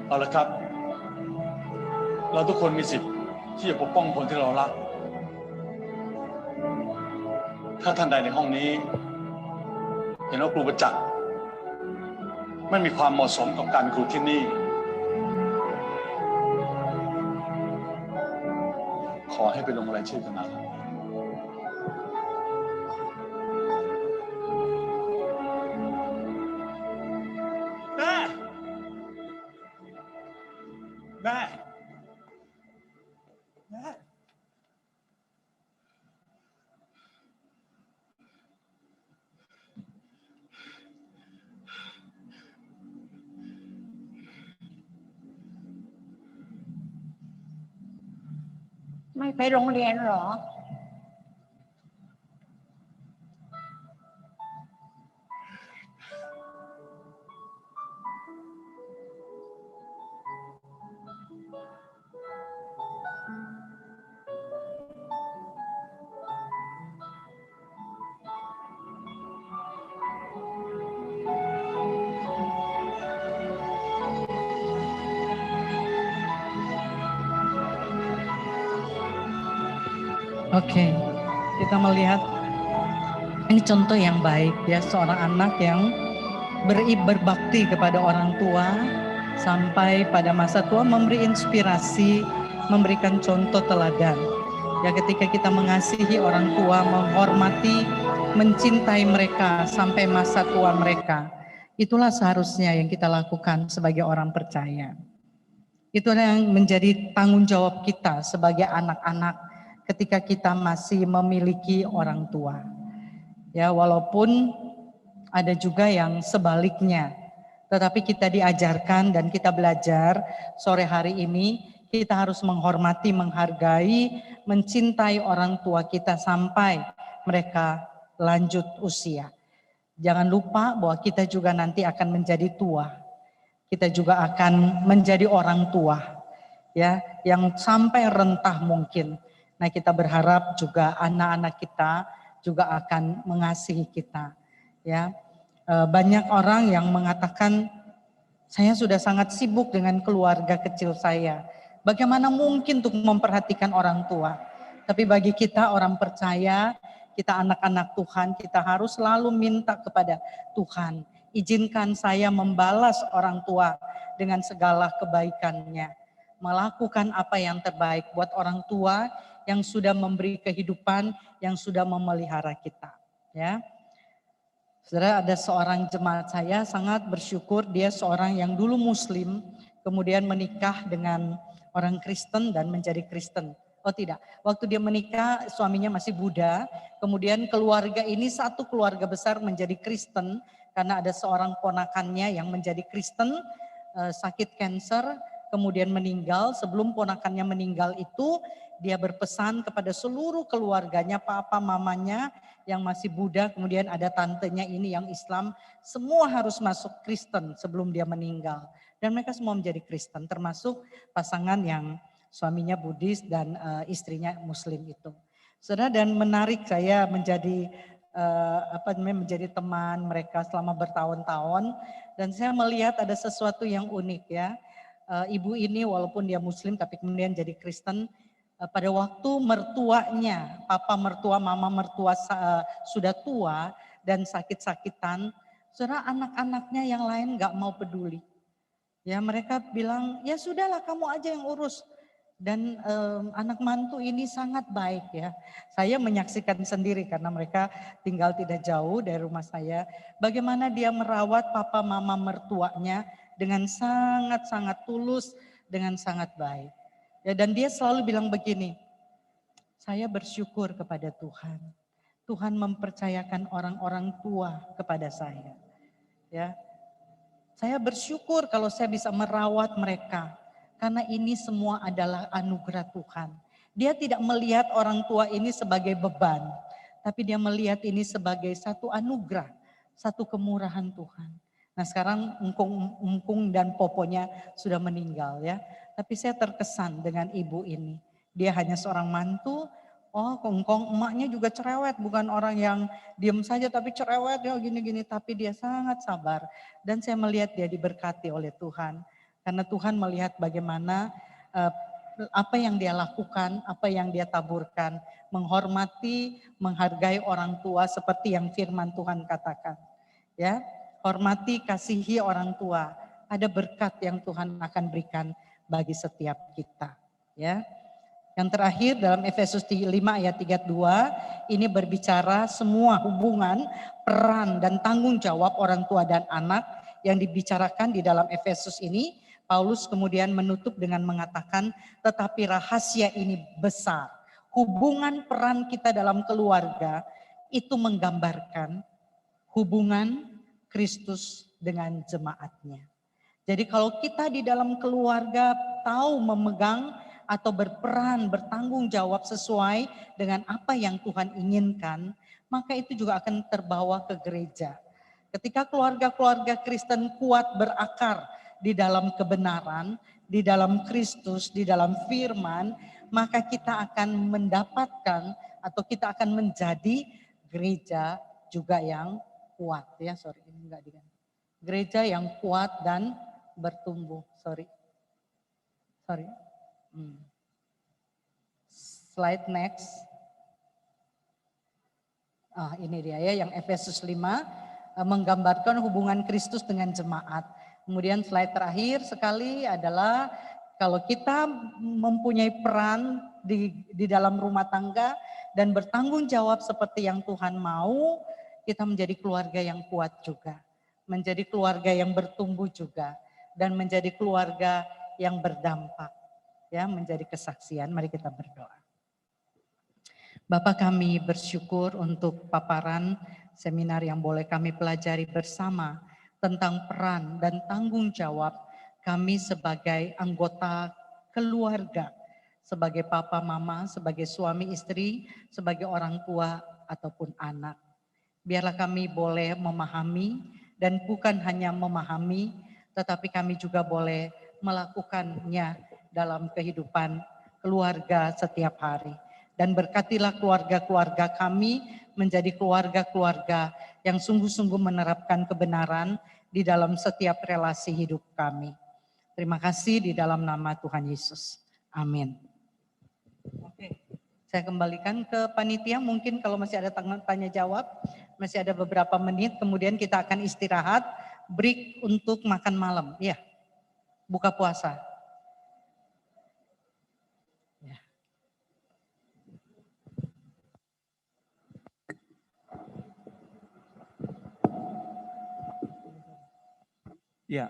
เอาละครับเราทุกคนมีสิทธิ์ที่จะปกป้องคนที่เรารักถ้าท่านใดในห้องนี้เห็นว่าครูประจักษ์ไม่มีความเหมาะสมกับการเป็นครูที่นี่ขอให้ไปลงรายชื่อกันนะครับแม่ไม่ไปโรงเรียนเหรอ Oke, kita melihat ini contoh yang baik ya, seorang anak yang berbakti kepada orang tua sampai pada masa tua memberi inspirasi, memberikan contoh teladan. Ya, ketika kita mengasihi orang tua, menghormati, mencintai mereka sampai masa tua mereka, itulah seharusnya yang kita lakukan sebagai orang percaya. Itulah yang menjadi tanggung jawab kita sebagai anak-anak ketika kita masih memiliki orang tua. Ya, walaupun ada juga yang sebaliknya, tetapi kita diajarkan dan kita belajar sore hari ini, kita harus menghormati, menghargai, mencintai orang tua kita sampai mereka lanjut usia. Jangan lupa bahwa kita juga nanti akan menjadi tua. Kita juga akan menjadi orang tua, ya, yang sampai rentah mungkin. Nah, kita berharap juga anak-anak kita juga akan mengasihi kita. Ya, banyak orang yang mengatakan, saya sudah sangat sibuk dengan keluarga kecil saya. Bagaimana mungkin untuk memperhatikan orang tua? Tapi bagi kita orang percaya, kita anak-anak Tuhan, kita harus selalu minta kepada Tuhan, izinkan saya membalas orang tua dengan segala kebaikannya. Melakukan apa yang terbaik buat orang tua yang sudah memberi kehidupan, yang sudah memelihara kita. Ya, saudara, ada seorang jemaat saya sangat bersyukur, dia seorang yang dulu Muslim, kemudian menikah dengan orang Kristen dan menjadi Kristen. Oh tidak, waktu dia menikah suaminya masih Buddha, kemudian keluarga ini satu keluarga besar menjadi Kristen karena ada seorang ponakannya yang menjadi Kristen, sakit kanker, kemudian meninggal. Sebelum ponakannya meninggal itu, dia berpesan kepada seluruh keluarganya, papa mamanya yang masih Buddha, kemudian ada tantenya ini yang Islam, semua harus masuk Kristen sebelum dia meninggal. Dan mereka semua menjadi Kristen, termasuk pasangan yang suaminya Buddhis dan istrinya Muslim itu. Saudara, dan menarik saya menjadi menjadi teman mereka selama bertahun-tahun, dan saya melihat ada sesuatu yang unik ya. Ibu ini walaupun dia Muslim tapi kemudian jadi Kristen. Pada waktu mertuanya, papa mertua, mama mertua sudah tua dan sakit-sakitan, saudara, anak-anaknya yang lain gak mau peduli. Ya, mereka bilang, ya sudahlah kamu aja yang urus. Dan anak mantu ini sangat baik ya. Saya menyaksikan sendiri karena mereka tinggal tidak jauh dari rumah saya. Bagaimana dia merawat papa mama mertuanya dengan sangat-sangat tulus, dengan sangat baik. Ya, dan dia selalu bilang begini, saya bersyukur kepada Tuhan. Tuhan mempercayakan orang-orang tua kepada saya. Ya, saya bersyukur kalau saya bisa merawat mereka. Karena ini semua adalah anugerah Tuhan. Dia tidak melihat orang tua ini sebagai beban. Tapi dia melihat ini sebagai satu anugerah. Satu kemurahan Tuhan. Nah, sekarang Ungkung dan Poponya sudah meninggal ya. Tapi saya terkesan dengan ibu ini. Dia hanya seorang mantu. Oh, Kongkong emaknya juga cerewet. Bukan orang yang diam saja tapi cerewet ya gini-gini. Tapi dia sangat sabar. Dan saya melihat dia diberkati oleh Tuhan. Karena Tuhan melihat bagaimana apa yang dia lakukan, apa yang dia taburkan. Menghormati, menghargai orang tua seperti yang firman Tuhan katakan. Ya, hormati, kasihi orang tua. Ada berkat yang Tuhan akan berikan bagi setiap kita. Ya. Yang terakhir dalam Efesus 5 ayat 32, ini berbicara semua hubungan, peran dan tanggung jawab orang tua dan anak yang dibicarakan di dalam Efesus ini. Paulus kemudian menutup dengan mengatakan, tetapi rahasia ini besar. Hubungan peran kita dalam keluarga itu menggambarkan hubungan Kristus dengan jemaatnya. Jadi kalau kita di dalam keluarga tahu memegang atau berperan, bertanggung jawab sesuai dengan apa yang Tuhan inginkan, maka itu juga akan terbawa ke gereja. Ketika keluarga-keluarga Kristen kuat berakar di dalam kebenaran, di dalam Kristus, di dalam firman, maka kita akan mendapatkan atau kita akan menjadi gereja juga yang kuat ya, ini enggak diganti. Gereja yang kuat dan bertumbuh, Slide next. Ini dia ya yang Efesus 5 menggambarkan hubungan Kristus dengan jemaat. Kemudian slide terakhir sekali adalah kalau kita mempunyai peran di dalam rumah tangga dan bertanggung jawab seperti yang Tuhan mau, kita menjadi keluarga yang kuat juga, menjadi keluarga yang bertumbuh juga, dan menjadi keluarga yang berdampak, ya, menjadi kesaksian. Mari kita berdoa. Bapa, kami bersyukur untuk paparan seminar yang boleh kami pelajari bersama tentang peran dan tanggung jawab kami sebagai anggota keluarga, sebagai papa mama, sebagai suami istri, sebagai orang tua ataupun anak. Biarlah kami boleh memahami dan bukan hanya memahami, tetapi kami juga boleh melakukannya dalam kehidupan keluarga setiap hari. Dan berkatilah keluarga-keluarga kami menjadi keluarga-keluarga yang sungguh-sungguh menerapkan kebenaran di dalam setiap relasi hidup kami. Terima kasih di dalam nama Tuhan Yesus. Amin. Oke, saya kembalikan ke panitia. Mungkin kalau masih ada tanya jawab, masih ada beberapa menit. Kemudian kita akan istirahat, break untuk makan malam. Ya, buka puasa. Ya,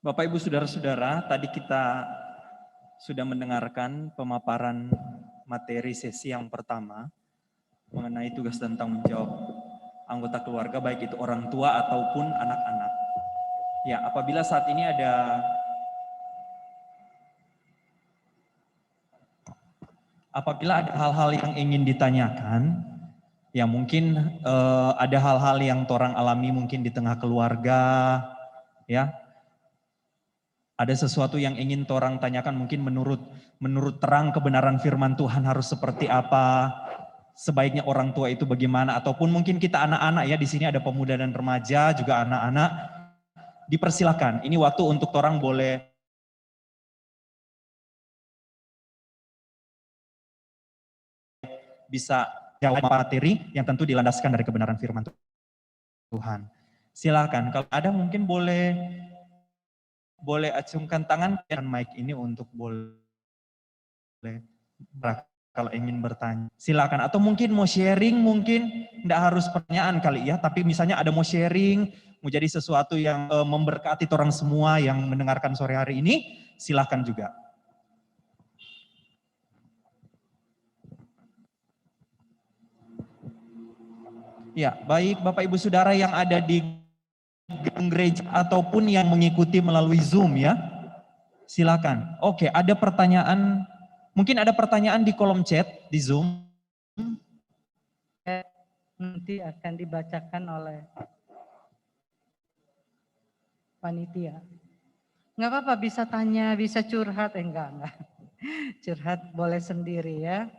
Bapak Ibu Saudara-saudara, tadi kita sudah mendengarkan pemaparan materi sesi yang pertama mengenai tugas dan tanggung jawab anggota keluarga, baik itu orang tua ataupun anak-anak. Ya, apabila saat ini ada hal-hal yang ingin ditanyakan, ya mungkin ada hal-hal yang torang alami mungkin di tengah keluarga, ya. Ada sesuatu yang ingin torang tanyakan mungkin menurut terang kebenaran firman Tuhan harus seperti apa, sebaiknya orang tua itu bagaimana, ataupun mungkin kita anak-anak ya, di sini ada pemuda dan remaja juga anak-anak, dipersilakan. Ini waktu untuk torang boleh bisa jawab materi yang tentu dilandaskan dari kebenaran firman Tuhan. Silakan, kalau ada mungkin boleh acungkan tangan dan mic ini untuk boleh kalau ingin bertanya. Silakan, atau mungkin mau sharing, mungkin tidak harus pertanyaan kali ya, tapi misalnya ada mau sharing, mau jadi sesuatu yang memberkati orang semua yang mendengarkan sore hari ini, silakan juga. Ya, baik Bapak Ibu Saudara yang ada di gedung gereja ataupun yang mengikuti melalui Zoom ya. Silakan. Oke, ada pertanyaan, mungkin ada pertanyaan di kolom chat di Zoom. Nanti akan dibacakan oleh panitia. Enggak apa-apa, bisa tanya, bisa curhat, enggak. Curhat boleh sendiri ya.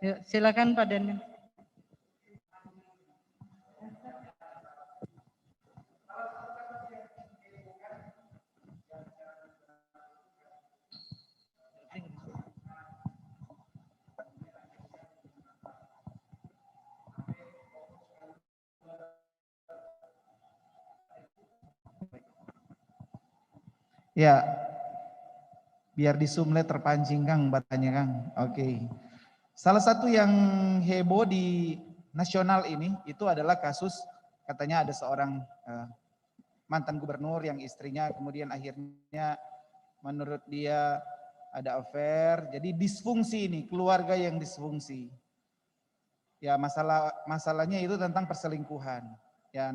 Yuk, silakan Pak Daniel. Ya, biar di Zoom terpancing Kang, batanya Kang. Oke. Salah satu yang heboh di nasional ini itu adalah kasus katanya ada seorang mantan gubernur yang istrinya kemudian akhirnya menurut dia ada affair. Jadi disfungsi ini, keluarga yang disfungsi. Ya masalahnya itu tentang perselingkuhan. Ya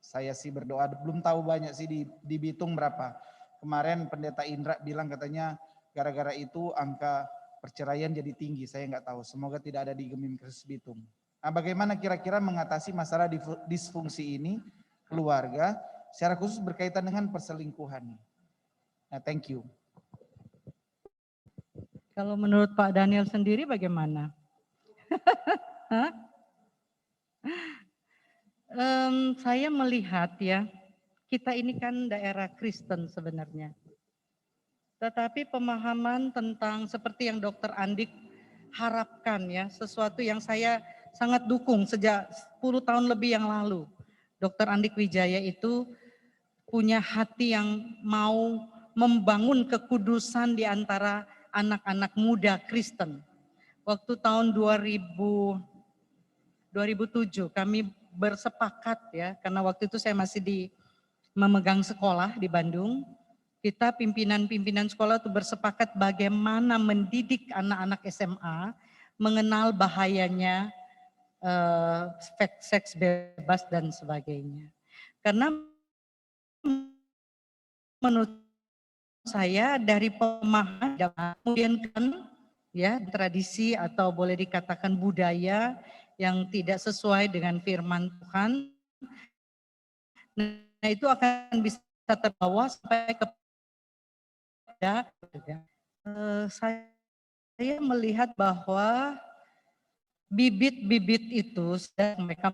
saya sih berdoa, belum tahu banyak sih di Bitung berapa. Kemarin Pendeta Indra bilang katanya gara-gara itu angka perceraian jadi tinggi. Saya nggak tahu. Semoga tidak ada di Gemim Kristus Bitung. Nah, bagaimana kira-kira mengatasi masalah disfungsi ini keluarga, secara khusus berkaitan dengan perselingkuhan. Nah, thank you. Kalau menurut Pak Daniel sendiri bagaimana? Saya melihat ya, kita ini kan daerah Kristen sebenarnya. Tetapi pemahaman tentang seperti yang Dokter Andik harapkan ya, sesuatu yang saya sangat dukung sejak 10 tahun lebih yang lalu. Dr. Andik Wijaya itu punya hati yang mau membangun kekudusan di antara anak-anak muda Kristen. Waktu tahun 2007 kami bersepakat ya, karena waktu itu saya masih memegang sekolah di Bandung. Kita pimpinan-pimpinan sekolah itu bersepakat bagaimana mendidik anak-anak SMA mengenal bahayanya seks bebas dan sebagainya. Karena menurut saya dari pemahaman kemudian kan ya tradisi atau boleh dikatakan budaya yang tidak sesuai dengan firman Tuhan, nah itu akan bisa terbawa sampai kepada saya melihat bahwa bibit-bibit itu mereka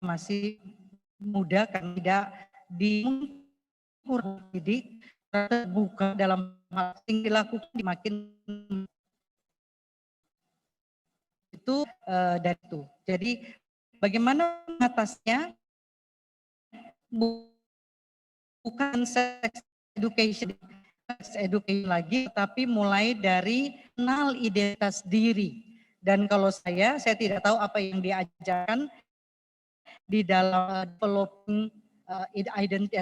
masih muda kan tidak dididik terbuka dalam hal yang dilakukan makin itu dari itu. Jadi bagaimana mengatasinya bukan sex education lagi, tapi mulai dari kenal identitas diri. Dan kalau saya tidak tahu apa yang diajarkan di dalam developing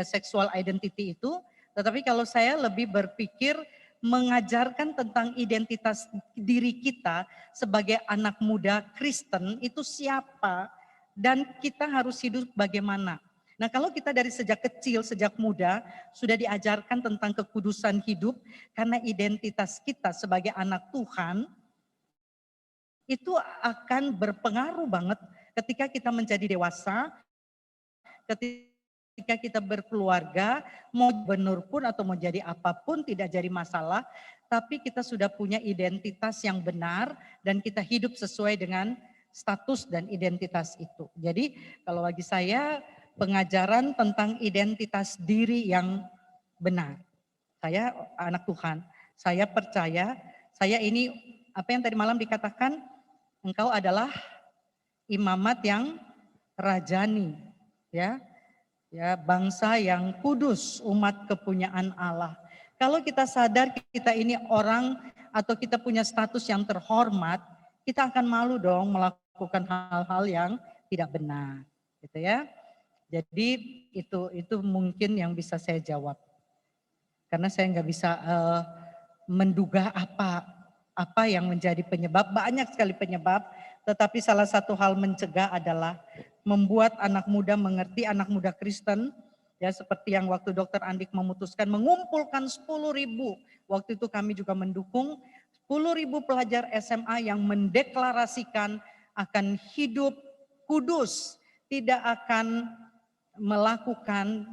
sexual identity itu, tetapi kalau saya lebih berpikir mengajarkan tentang identitas diri kita sebagai anak muda Kristen itu siapa dan kita harus hidup bagaimana. Nah kalau kita dari sejak kecil, sejak muda sudah diajarkan tentang kekudusan hidup karena identitas kita sebagai anak Tuhan, itu akan berpengaruh banget ketika kita menjadi dewasa, ketika kita berkeluarga, mau benur pun atau mau jadi apapun tidak jadi masalah, tapi kita sudah punya identitas yang benar dan kita hidup sesuai dengan status dan identitas itu. Jadi kalau bagi saya pengajaran tentang identitas diri yang benar. Saya anak Tuhan, saya percaya, saya ini apa yang tadi malam dikatakan, engkau adalah imamat yang rajani, ya bangsa yang kudus, umat kepunyaan Allah. Kalau kita sadar kita ini orang atau kita punya status yang terhormat, kita akan malu dong melakukan hal-hal yang tidak benar, gitu ya. Jadi itu mungkin yang bisa saya jawab. Karena saya nggak bisa menduga apa yang menjadi penyebab, banyak sekali penyebab, tetapi salah satu hal mencegah adalah membuat anak muda mengerti, anak muda Kristen, ya seperti yang waktu Dr. Andik memutuskan mengumpulkan 10.000, waktu itu kami juga mendukung 10.000 pelajar SMA yang mendeklarasikan akan hidup kudus, tidak akan melakukan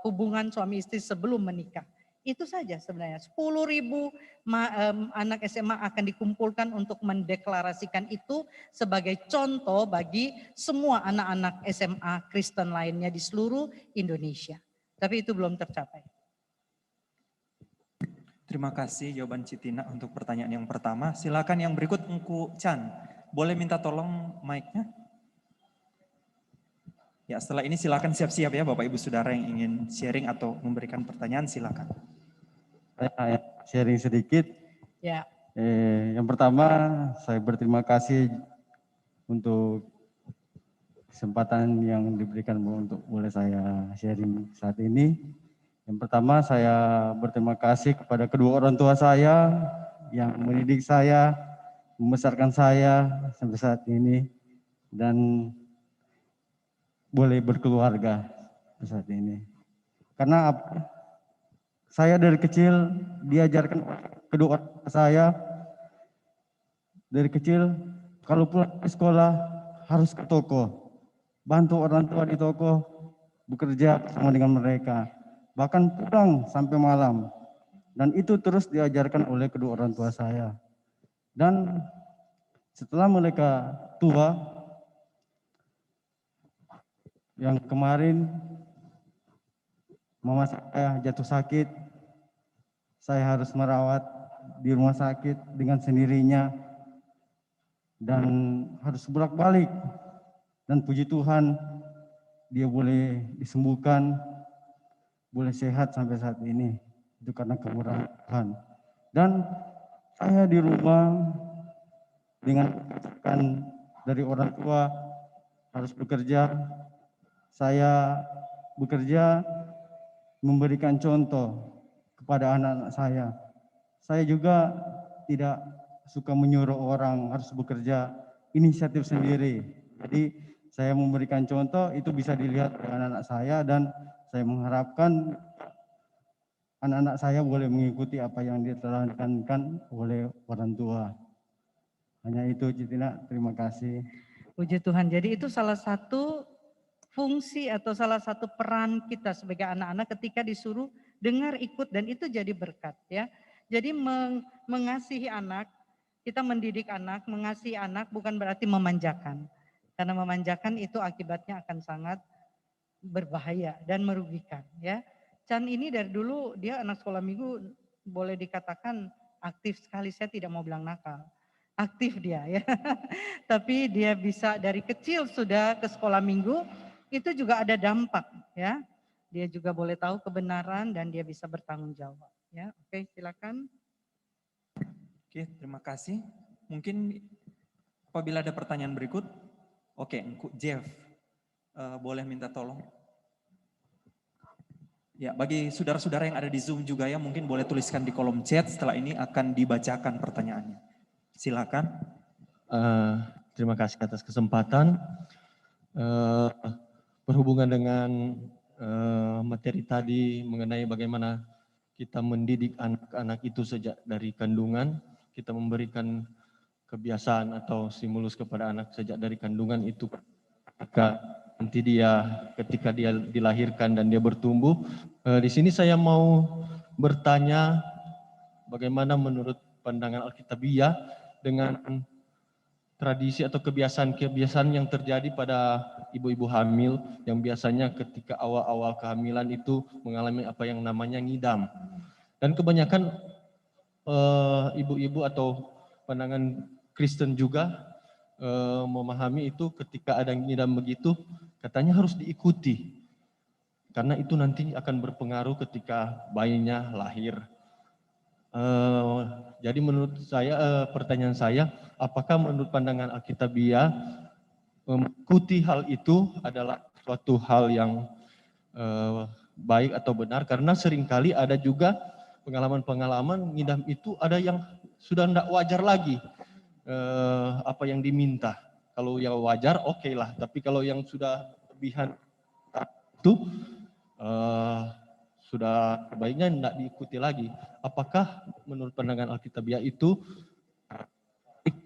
hubungan suami istri sebelum menikah. Itu saja sebenarnya. 10.000 anak SMA akan dikumpulkan untuk mendeklarasikan itu sebagai contoh bagi semua anak-anak SMA Kristen lainnya di seluruh Indonesia. Tapi itu belum tercapai. Terima kasih jawaban Citina untuk pertanyaan yang pertama. Silakan yang berikut Engku Chan. Boleh minta tolong mic-nya? Ya, setelah ini silakan siap-siap ya Bapak Ibu Saudara yang ingin sharing atau memberikan pertanyaan, silakan. Saya sharing sedikit. Ya. Yang pertama, saya berterima kasih untuk kesempatan yang diberikan untuk boleh saya sharing saat ini. Yang pertama, saya berterima kasih kepada kedua orang tua saya yang mendidik saya, membesarkan saya sampai saat ini, dan boleh berkeluarga saat ini. Karena saya dari kecil diajarkan kedua orang tua saya dari kecil kalau pulang ke sekolah harus ke toko, bantu orang tua di toko, bekerja bersama dengan mereka, bahkan pulang sampai malam. Dan itu terus diajarkan oleh kedua orang tua saya. Dan setelah mereka tua, yang kemarin mama saya jatuh sakit, saya harus merawat di rumah sakit dengan sendirinya. dan harus bolak-balik. Dan puji Tuhan, dia boleh disembuhkan, boleh sehat sampai saat ini. Itu karena kemurahan Tuhan. Dan saya di rumah dengan kebijakan dari orang tua harus bekerja. Saya bekerja memberikan contoh kepada anak-anak saya. Saya juga tidak suka menyuruh orang harus bekerja, inisiatif sendiri. Jadi saya memberikan contoh, itu bisa dilihat oleh anak-anak saya, dan saya mengharapkan anak-anak saya boleh mengikuti apa yang ditekankan oleh orang tua. Hanya itu, Citina. Terima kasih. Puji Tuhan. Jadi itu salah satu fungsi atau salah satu peran kita sebagai anak-anak ketika disuruh dengar, ikut, dan itu jadi berkat ya. Jadi mengasihi anak, kita mendidik anak, mengasihi anak bukan berarti memanjakan. Karena memanjakan itu akibatnya akan sangat berbahaya dan merugikan ya. Chan ini dari dulu dia anak sekolah minggu, boleh dikatakan aktif sekali, saya tidak mau bilang nakal. Aktif dia ya. Tapi dia bisa dari kecil sudah ke sekolah minggu, itu juga ada dampak ya. Dia juga boleh tahu kebenaran dan dia bisa bertanggung jawab ya. Oke, silakan. Oke, terima kasih. Mungkin apabila ada pertanyaan berikut, oke, Jeff, boleh minta tolong. Ya, bagi saudara-saudara yang ada di Zoom juga ya, mungkin boleh tuliskan di kolom chat, setelah ini akan dibacakan pertanyaannya. Silakan. Terima kasih atas kesempatan. Berhubungan dengan materi tadi mengenai bagaimana kita mendidik anak-anak itu sejak dari kandungan, kita memberikan kebiasaan atau stimulus kepada anak sejak dari kandungan itu ketika dia dilahirkan dan dia bertumbuh. Di sini saya mau bertanya bagaimana menurut pandangan Alkitabiah dengan tradisi atau kebiasaan-kebiasaan yang terjadi pada ibu-ibu hamil yang biasanya ketika awal-awal kehamilan itu mengalami apa yang namanya ngidam. Dan kebanyakan ibu-ibu atau pandangan Kristen juga memahami itu ketika ada ngidam begitu, katanya harus diikuti. Karena itu nanti akan berpengaruh ketika bayinya lahir. Jadi menurut saya, pertanyaan saya, apakah menurut pandangan Alkitabiah mengikuti hal itu adalah suatu hal yang baik atau benar? Karena seringkali ada juga pengalaman-pengalaman ngidam itu ada yang sudah tidak wajar lagi apa yang diminta. Kalau yang wajar oke lah, tapi kalau yang sudah lebihan itu sudah baiknya tidak diikuti lagi. Apakah menurut pandangan Alkitabiah itu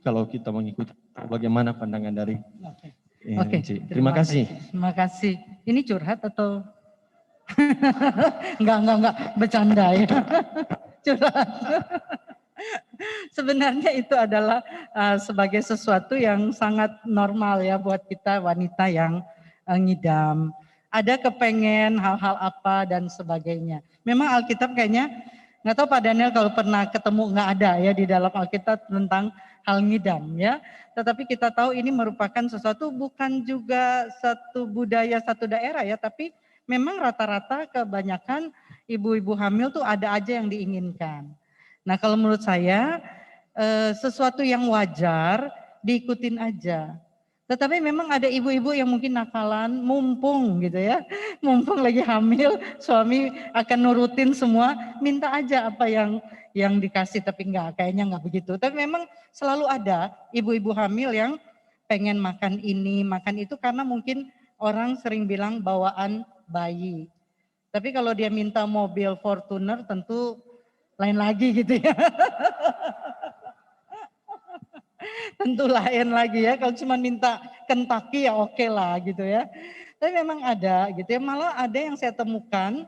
kalau kita mengikuti, bagaimana pandangan dari Oke, terima kasih. Terima kasih. Ini curhat atau enggak bercanda ya. Curhat. Sebenarnya itu adalah sebagai sesuatu yang sangat normal ya buat kita wanita yang ngidam. Ada kepengen hal-hal apa dan sebagainya. Memang Alkitab kayaknya, nggak tahu Pak Daniel kalau pernah ketemu, nggak ada ya di dalam Alkitab tentang hal ngidam ya. Tetapi kita tahu ini merupakan sesuatu bukan juga satu budaya satu daerah ya, tapi memang rata-rata kebanyakan ibu-ibu hamil tuh ada aja yang diinginkan. Nah kalau menurut saya sesuatu yang wajar diikutin aja. Tetapi memang ada ibu-ibu yang mungkin nakalan, mumpung gitu ya. Mumpung lagi hamil, suami akan nurutin semua, minta aja apa yang dikasih, tapi kayaknya enggak begitu. Tapi memang selalu ada ibu-ibu hamil yang pengen makan ini, makan itu karena mungkin orang sering bilang bawaan bayi. Tapi kalau dia minta mobil Fortuner tentu lain lagi gitu ya. Tentu lain lagi ya, kalau cuma minta Kentucky ya oke lah gitu ya. Tapi memang ada gitu ya, malah ada yang saya temukan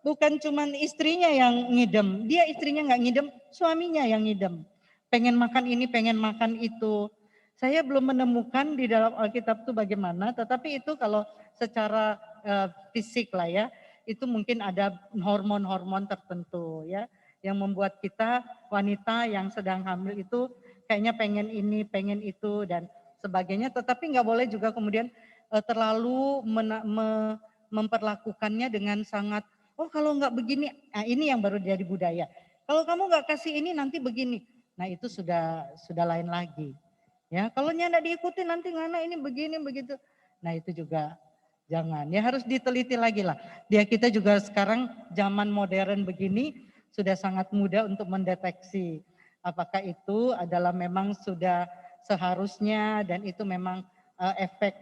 bukan cuma istrinya yang ngidem, dia istrinya nggak ngidem, suaminya yang ngidem. Pengen makan ini, pengen makan itu. Saya belum menemukan di dalam Alkitab itu bagaimana, tetapi itu kalau secara fisik lah ya, itu mungkin ada hormon-hormon tertentu ya, yang membuat kita wanita yang sedang hamil itu kayaknya pengen ini, pengen itu dan sebagainya. Tetapi nggak boleh juga kemudian terlalu memperlakukannya dengan sangat, oh kalau nggak begini, nah ini yang baru jadi budaya. Kalau kamu nggak kasih ini nanti begini. Nah itu sudah lain lagi. Ya, kalau nggak diikuti nanti ngana ini begini begitu. Nah itu juga jangan. Ya harus diteliti lagi lah. Dia kita juga sekarang zaman modern begini sudah sangat mudah untuk mendeteksi apakah itu adalah memang sudah seharusnya dan itu memang efek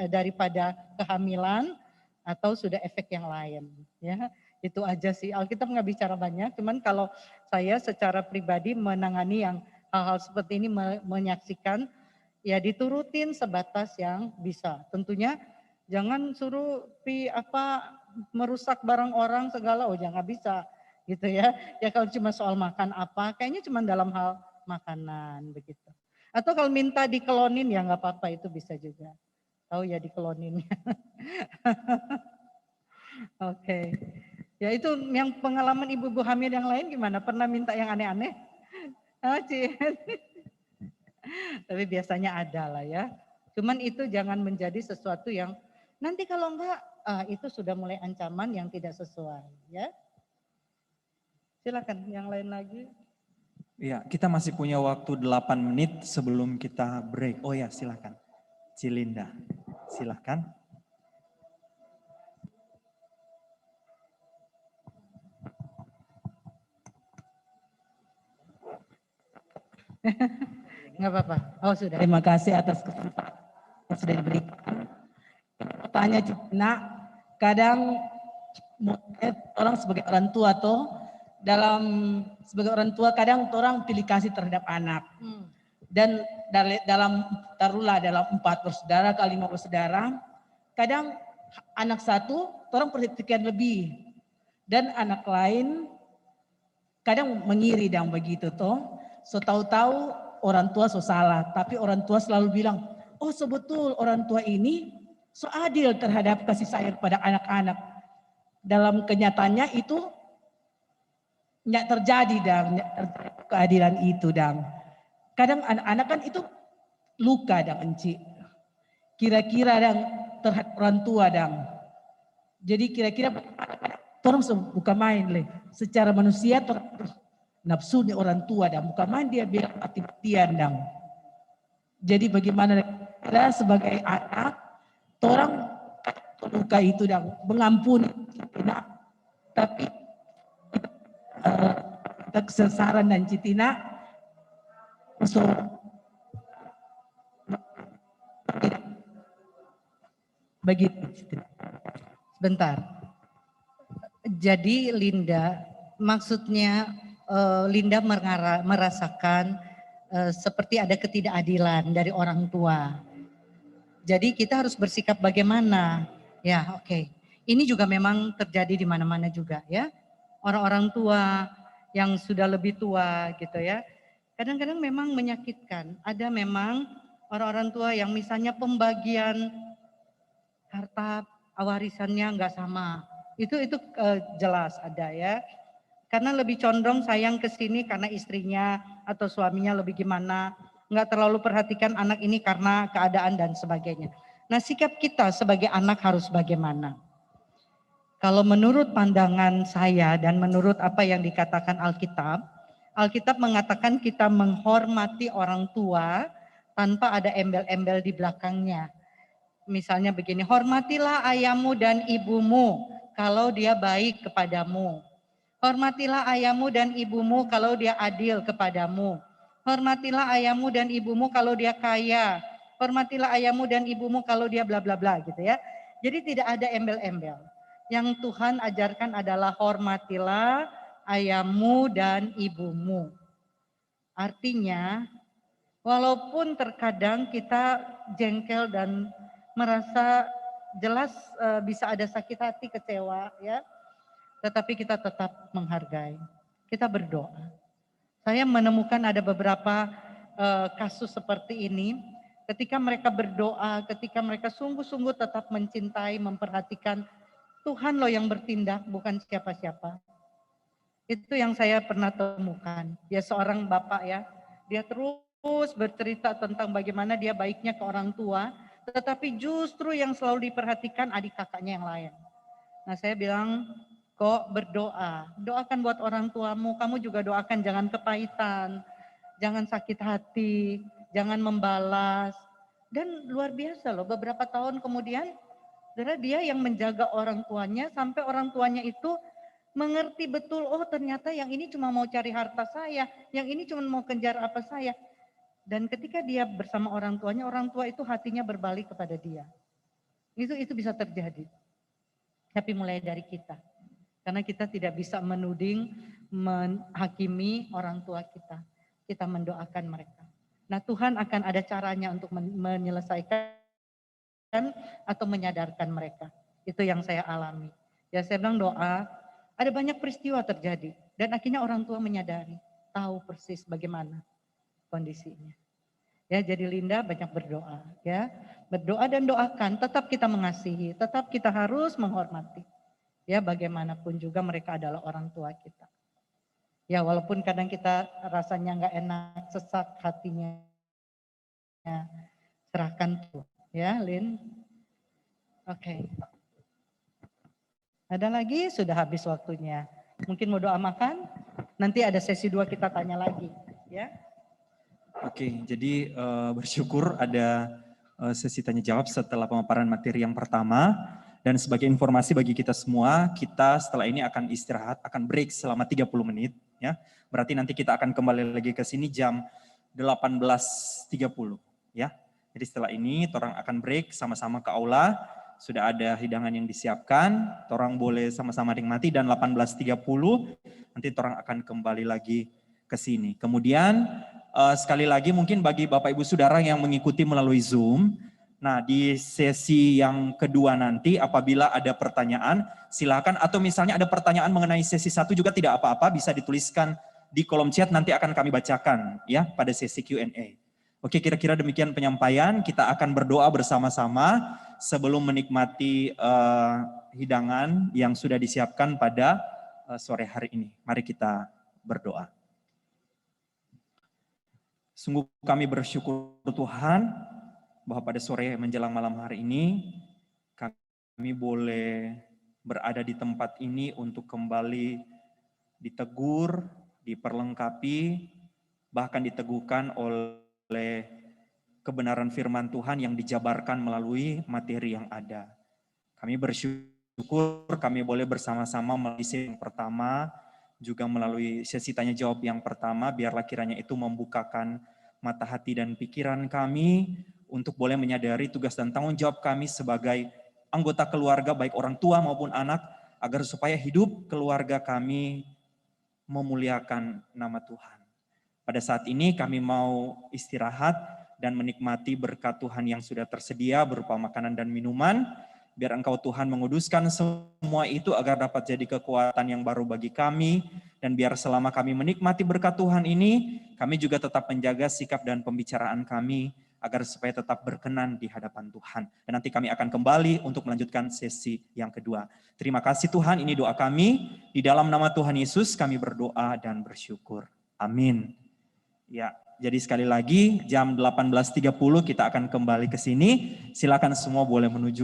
daripada kehamilan atau sudah efek yang lain. Ya itu aja sih. Alkitab nggak bicara banyak. Cuman kalau saya secara pribadi menangani yang hal-hal seperti ini menyaksikan, ya diturutin sebatas yang bisa. Tentunya jangan suruh merusak barang orang segala, oh jangan bisa gitu ya. Ya kalau cuma soal makan apa, kayaknya cuma dalam hal makanan begitu. Atau kalau minta dikelonin ya nggak apa-apa, itu bisa juga. Tahu ya dikelonin. Oke. Ya itu yang pengalaman ibu-ibu hamil yang lain gimana? Pernah minta yang aneh-aneh? Tapi biasanya ada lah ya. Cuman itu jangan menjadi sesuatu yang nanti kalau enggak itu sudah mulai ancaman yang tidak sesuai ya. Silakan yang lain lagi. Ya, kita masih punya waktu 8 menit sebelum kita break. Oh ya, silakan. Cilinda, silakan. Enggak apa-apa. Oh sudah. Terima kasih atas kesempatan yang sudah diberikan. Tanya Cina, kadang orang sebagai orang tua sebagai orang tua kadang orang pilih kasih terhadap anak. Dan dalam 4 bersaudara ke 5 bersaudara, kadang anak satu orang perhatikan lebih dan anak lain kadang mengiri dan begitu toh. So tahu-tahu orang tua so salah, tapi orang tua selalu bilang, oh sebetul orang tua ini so adil terhadap kasih sayang pada anak-anak. Dalam kenyataannya itu nggak terjadi keadilan itu dan kadang anak-anak kan itu luka dan enci. Kira-kira dan terhadap orang tua dan jadi kira-kira orang bukan main leh. Secara manusia nafsunya orang tua dan bukan main dia bilang mati-matian dan jadi bagaimana kita sebagai anak orang luka itu dan mengampuni tapi kita kesesaran dan citina so begitu. Bentar. Jadi Linda, maksudnya Linda merasakan seperti ada ketidakadilan dari orang tua. Jadi kita harus bersikap bagaimana? Ya, oke. Ini juga memang terjadi di mana-mana juga ya. Orang-orang tua yang sudah lebih tua gitu ya. Kadang-kadang memang menyakitkan. Ada memang orang-orang tua yang misalnya pembagian harta warisannya enggak sama. Itu jelas ada ya. Karena lebih condong sayang ke sini karena istrinya atau suaminya lebih gimana. Enggak terlalu perhatikan anak ini karena keadaan dan sebagainya. Nah sikap kita sebagai anak harus bagaimana? Kalau menurut pandangan saya dan menurut apa yang dikatakan Alkitab, Alkitab mengatakan kita menghormati orang tua tanpa ada embel-embel di belakangnya. Misalnya begini, hormatilah ayahmu dan ibumu kalau dia baik kepadamu. Hormatilah ayahmu dan ibumu kalau dia adil kepadamu. Hormatilah ayahmu dan ibumu kalau dia kaya. Hormatilah ayahmu dan ibumu kalau dia bla bla bla gitu ya. Jadi tidak ada embel-embel. Yang Tuhan ajarkan adalah hormatilah ayahmu dan ibumu. Artinya walaupun terkadang kita jengkel dan merasa jelas bisa ada sakit hati, kecewa ya. Tetapi kita tetap menghargai. Kita berdoa. Saya menemukan ada beberapa kasus seperti ini. Ketika mereka berdoa, ketika mereka sungguh-sungguh tetap mencintai, memperhatikan, Tuhan loh yang bertindak, bukan siapa-siapa. Itu yang saya pernah temukan. Ya seorang bapak ya, Dia terus bercerita tentang bagaimana dia baiknya ke orang tua, tetapi justru yang selalu diperhatikan adik kakaknya yang lain. Nah saya bilang, kok berdoa, doakan buat orang tuamu, kamu juga doakan jangan kepahitan, jangan sakit hati, jangan membalas. Dan luar biasa loh, beberapa tahun kemudian dia yang menjaga orang tuanya sampai orang tuanya itu mengerti betul, oh ternyata yang ini cuma mau cari harta saya, yang ini cuma mau kejar apa saya. Dan ketika dia bersama orang tuanya, orang tua itu hatinya berbalik kepada dia. Itu bisa terjadi. Tapi mulai dari kita. Karena kita tidak bisa menuding, menghakimi orang tua kita. Kita mendoakan mereka. Nah Tuhan akan ada caranya untuk menyelesaikan atau menyadarkan mereka. Itu yang saya alami. Ya saya bilang doa, ada banyak peristiwa terjadi. Dan akhirnya orang tua menyadari, tahu persis bagaimana kondisinya. Ya, jadi Linda banyak berdoa, ya. Berdoa dan doakan, tetap kita mengasihi, tetap kita harus menghormati. Ya, bagaimanapun juga mereka adalah orang tua kita. Ya, walaupun kadang kita rasanya nggak enak, sesak hatinya. Ya, serahkan tuh, ya, Lin. Oke. Ada lagi? Sudah habis waktunya. Mungkin mau doa makan? Nanti ada sesi 2 kita tanya lagi, ya. Oke, jadi bersyukur ada sesi tanya jawab setelah pemaparan materi yang pertama. Dan sebagai informasi bagi kita semua, kita setelah ini akan istirahat, akan break selama 30 menit. Ya. Berarti nanti kita akan kembali lagi ke sini jam 18.30. Ya. Jadi setelah ini, orang akan break sama-sama ke aula. Sudah ada hidangan yang disiapkan, orang boleh sama-sama nikmati, dan 18.30 nanti orang akan kembali lagi ke sini. Kemudian sekali lagi mungkin bagi Bapak Ibu Saudara yang mengikuti melalui Zoom, nah di sesi yang kedua nanti apabila ada pertanyaan silakan, atau misalnya ada pertanyaan mengenai sesi 1 juga tidak apa-apa, bisa dituliskan di kolom chat, nanti akan kami bacakan ya pada sesi Q&A. Oke, kira-kira demikian penyampaian. Kita akan berdoa bersama-sama sebelum menikmati hidangan yang sudah disiapkan pada sore hari ini. Mari kita berdoa. Sungguh kami bersyukur Tuhan bahwa pada sore menjelang malam hari ini kami boleh berada di tempat ini untuk kembali ditegur, diperlengkapi, bahkan diteguhkan oleh kebenaran firman Tuhan yang dijabarkan melalui materi yang ada. Kami bersyukur kami boleh bersama-sama melalui sesi yang pertama, juga melalui sesi tanya jawab yang pertama, biarlah kiranya itu membukakan mata hati dan pikiran kami untuk boleh menyadari tugas dan tanggung jawab kami sebagai anggota keluarga, baik orang tua maupun anak, agar supaya hidup keluarga kami memuliakan nama Tuhan. Pada saat ini kami mau istirahat dan menikmati berkat Tuhan yang sudah tersedia berupa makanan dan minuman. Biar Engkau Tuhan menguduskan semua itu agar dapat jadi kekuatan yang baru bagi kami. Dan biar selama kami menikmati berkat Tuhan ini, kami juga tetap menjaga sikap dan pembicaraan kami agar supaya tetap berkenan di hadapan Tuhan. Dan nanti kami akan kembali untuk melanjutkan sesi yang kedua. Terima kasih Tuhan, ini doa kami. Di dalam nama Tuhan Yesus kami berdoa dan bersyukur. Amin. Ya, jadi sekali lagi jam 18.30 kita akan kembali ke sini. Silakan semua boleh menuju